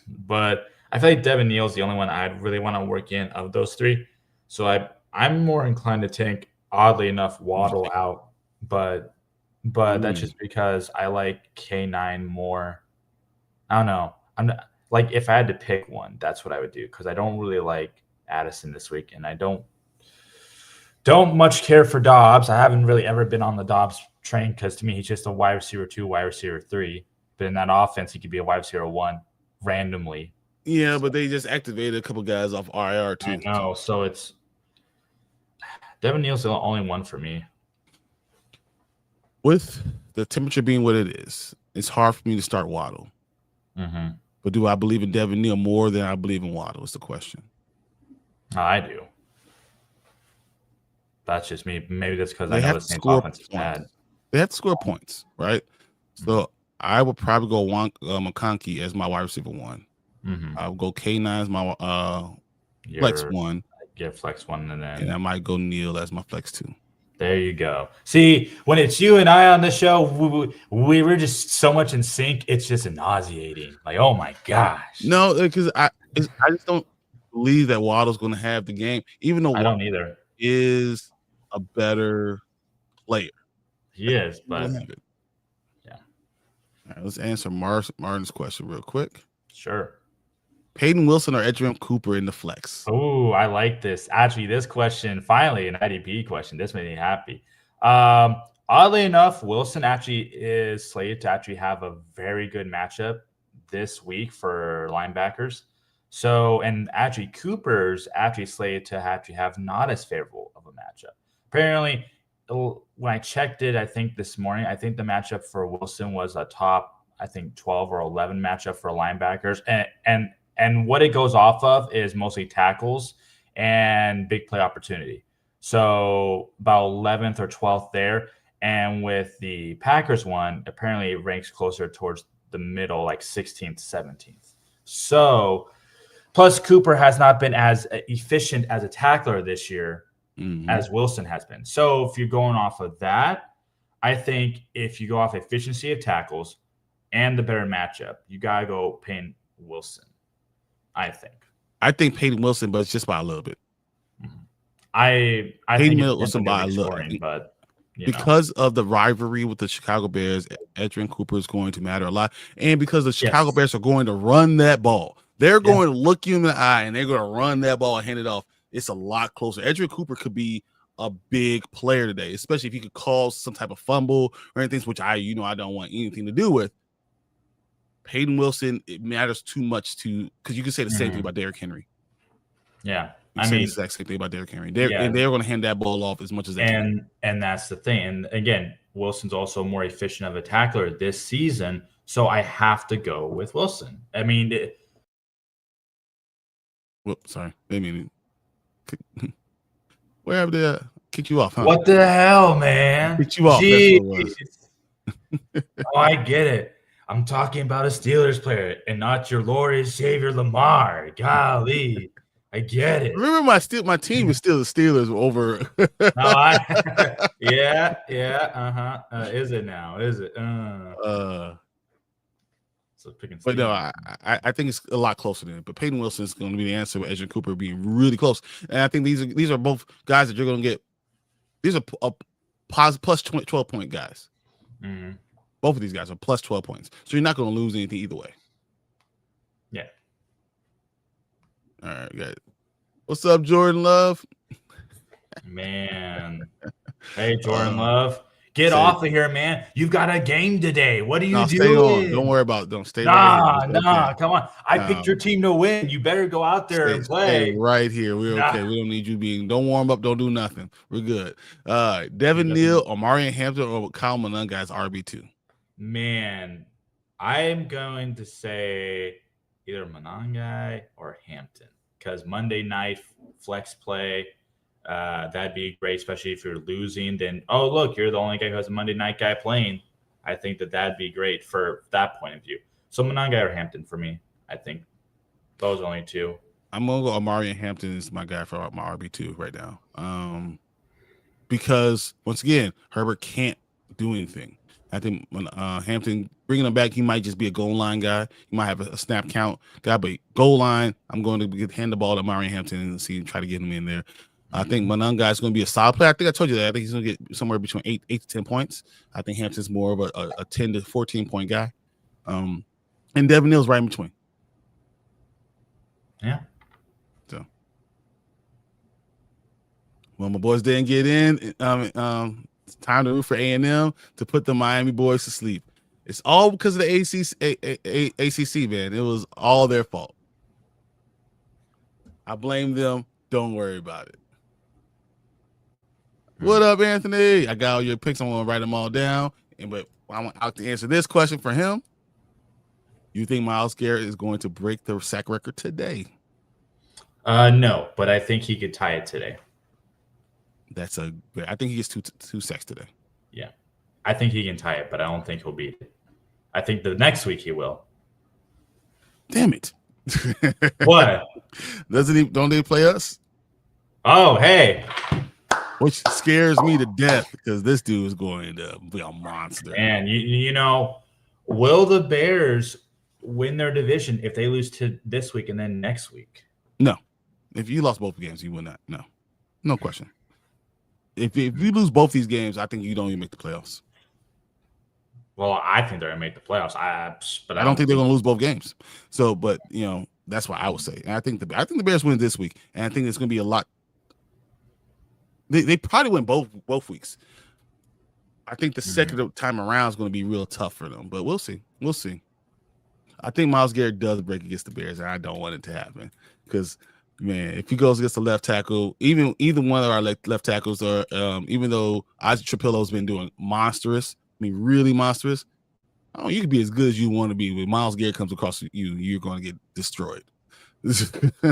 But I feel like Devin Neal's the only one I'd really want to work in of those three. So I'm more inclined to take, oddly enough, Waddle out, but that's just because I like K9 more. I don't know. I'm not, like if I had to pick one, that's what I would do because I don't really like Addison this week, and I don't much care for Dobbs. I haven't really ever been on the Dobbs train because to me he's just a wide receiver 2, wide receiver 3. But in that offense, he could be a wide receiver 1 randomly. Yeah, but they just activated a couple guys off IR too. I know, so it's Devin Neal's the only one for me. With the temperature being what it is, it's hard for me to start Waddle. Mm-hmm. But do I believe in Devin Neal more than I believe in Waddle? Is the question. I do. That's just me. Maybe that's because I know the Saints offense is bad. They have to score points, right? So I would probably go McConkey as my wide receiver 1. Mm-hmm. I'll go K9 as my flex 1. Get flex 1, and I might go Neal as my flex 2. There you go. See, when it's you and I on the show, we were just so much in sync. It's just nauseating. Like, oh my gosh. No, because I just don't believe that Waddle's going to have the game, even though I don't either. Is a better player. He is, but yeah. All right, let's answer Martin's question real quick. Sure. Peyton Wilson or Edgerrin Cooper in the flex? Oh, I like this. Actually, this question, finally, an IDP question. This made me happy. Oddly enough, Wilson actually is slated to actually have a very good matchup this week for linebackers. So, and actually, Cooper's actually slated to actually have not as favorable of a matchup. Apparently, when I checked it, I think this morning, I think the matchup for Wilson was a top, 12 or 11 matchup for linebackers. And what it goes off of is mostly tackles and big play opportunity. So about 11th or 12th there. And with the Packers one, apparently it ranks closer towards the middle, like 16th, 17th. So plus Cooper has not been as efficient as a tackler this year as Wilson has been. So if you're going off of that, I think if you go off efficiency of tackles and the better matchup, you got to go Peyton Wilson. I think Peyton Wilson, but it's just by a little bit. I Peyton think Wilson by a little, but because of the rivalry with the Chicago Bears, Edgerrin Cooper is going to matter a lot, and because the Chicago Bears are going to run that ball, they're going to look you in the eye and they're going to run that ball and hand it off. It's a lot closer. Edgerrin Cooper could be a big player today, especially if he could cause some type of fumble or anything, which I don't want anything to do with. Peyton Wilson, it matters too much because you can say the same thing about Derrick Henry. Yeah. I mean, the exact same thing about Derrick Henry. And they're going to hand that ball off as much as they can. And that's the thing. And again, Wilson's also more efficient of a tackler this season, so I have to go with Wilson. I mean, sorry. I mean, where have they kicked you off? Huh? What the hell, man? Kicked you off. That's what it was. Oh, I get it. I'm talking about a Steelers player and not your Lord and Savior Lamar. Golly. I get it. Remember, my team is still the Steelers over. No, yeah. Is it now? Is it? So picking. But no, I think it's a lot closer than it. But Peyton Wilson is going to be the answer with Edgerrin Cooper being really close. And I think these are both guys that you're going to get. These are plus 12-point guys. Mm-hmm. Both of these guys are plus 12 points. So you're not going to lose anything either way. Yeah. All right, guys. What's up, Jordan Love? Man. Hey, Jordan Love. Get off of here, man. You've got a game today. What are you doing? Stay on. Don't worry about it. Don't stay right here. Okay. Come on. I picked your team to win. You better go out there and play. Stay right here. We're okay. We don't need you being. Don't warm up. Don't do nothing. We're good. Devin Neal, Omarion Hampton, or Kyle Monangai as RB2. Man, I'm going to say either Monangai or Hampton because Monday night flex play. That'd be great, especially if you're losing. Then, oh, look, you're the only guy who has a Monday night guy playing. I think that'd be great for that point of view. So Monangai or Hampton for me, I think. Those are only two. I'm going to go Omarion Hampton is my guy for my RB2 right now. Because, once again, Herbert can't do anything. I think when Hampton, bringing him back, he might just be a goal line guy. He might have a snap count guy, but goal line, I'm going to hand the ball to Omarion Hampton and try to get him in there. I think Monangai is going to be a solid player. I think I told you that. I think he's going to get somewhere between 8 to 10 points. I think Hampton's more of a 10 to 14 point guy. And Devin Neal's right in between. Yeah. So, well, my boys didn't get in. It's time to root for A&M to put the Miami boys to sleep. It's all because of the ACC, man. It was all their fault. I blame them. Don't worry about it. What up, Anthony? I got all your picks. I'm going to write them all down. But I want to answer this question for him. You think Myles Garrett is going to break the sack record today? No, but I think he could tie it today. I think he gets two sacks today. Yeah. I think he can tie it, but I don't think he'll beat it. I think the next week he will. Damn it. What? Don't they play us? Oh, hey. Which scares me to death because this dude is going to be a monster. And you know, will the Bears win their division if they lose to this week and then next week? No. If you lost both games, you will not. No question. If you lose both these games, I think you don't even make the playoffs. Well, I think they're going to make the playoffs. But I don't think they're going to lose both games. So, but that's what I would say. And I think the Bears win this week, and I think it's going to be a lot. They probably win both weeks. I think the second time around is going to be real tough for them, but we'll see. We'll see. I think Myles Garrett does break against the Bears, and I don't want it to happen because, man, if he goes against the left tackle, either one of our left tackles are, even though Isaac Trapillo's been doing monstrous, really monstrous. You can be as good as you want to be. When Myles Garrett comes across you, you're going to get destroyed.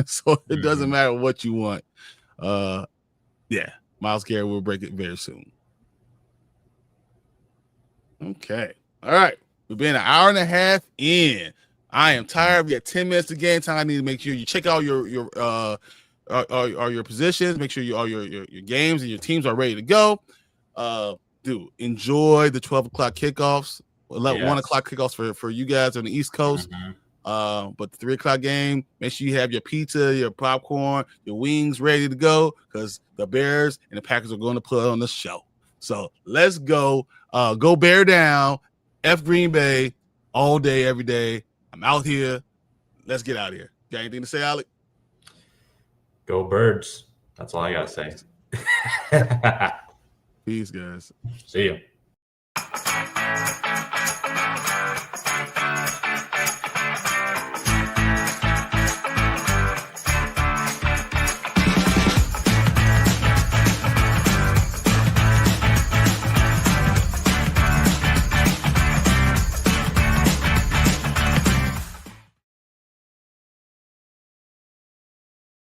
So it doesn't matter what you want. Yeah, Myles Garrett will break it very soon. Okay. All right. We've been an hour and a half in. I am tired. We got 10 minutes of game time. I need to make sure you check out your positions. Make sure all your games and your teams are ready to go. Enjoy the 12 o'clock kickoffs. 1 o'clock kickoffs for you guys on the East Coast. But the 3 o'clock game, make sure you have your pizza, your popcorn, your wings ready to go because the Bears and the Packers are going to put on the show. So let's go. Go Bear down. F Green Bay all day, every day. I'm out here. Let's get out of here. Got anything to say, Alec? Go Birds. That's all I got to say. Peace, guys. See you.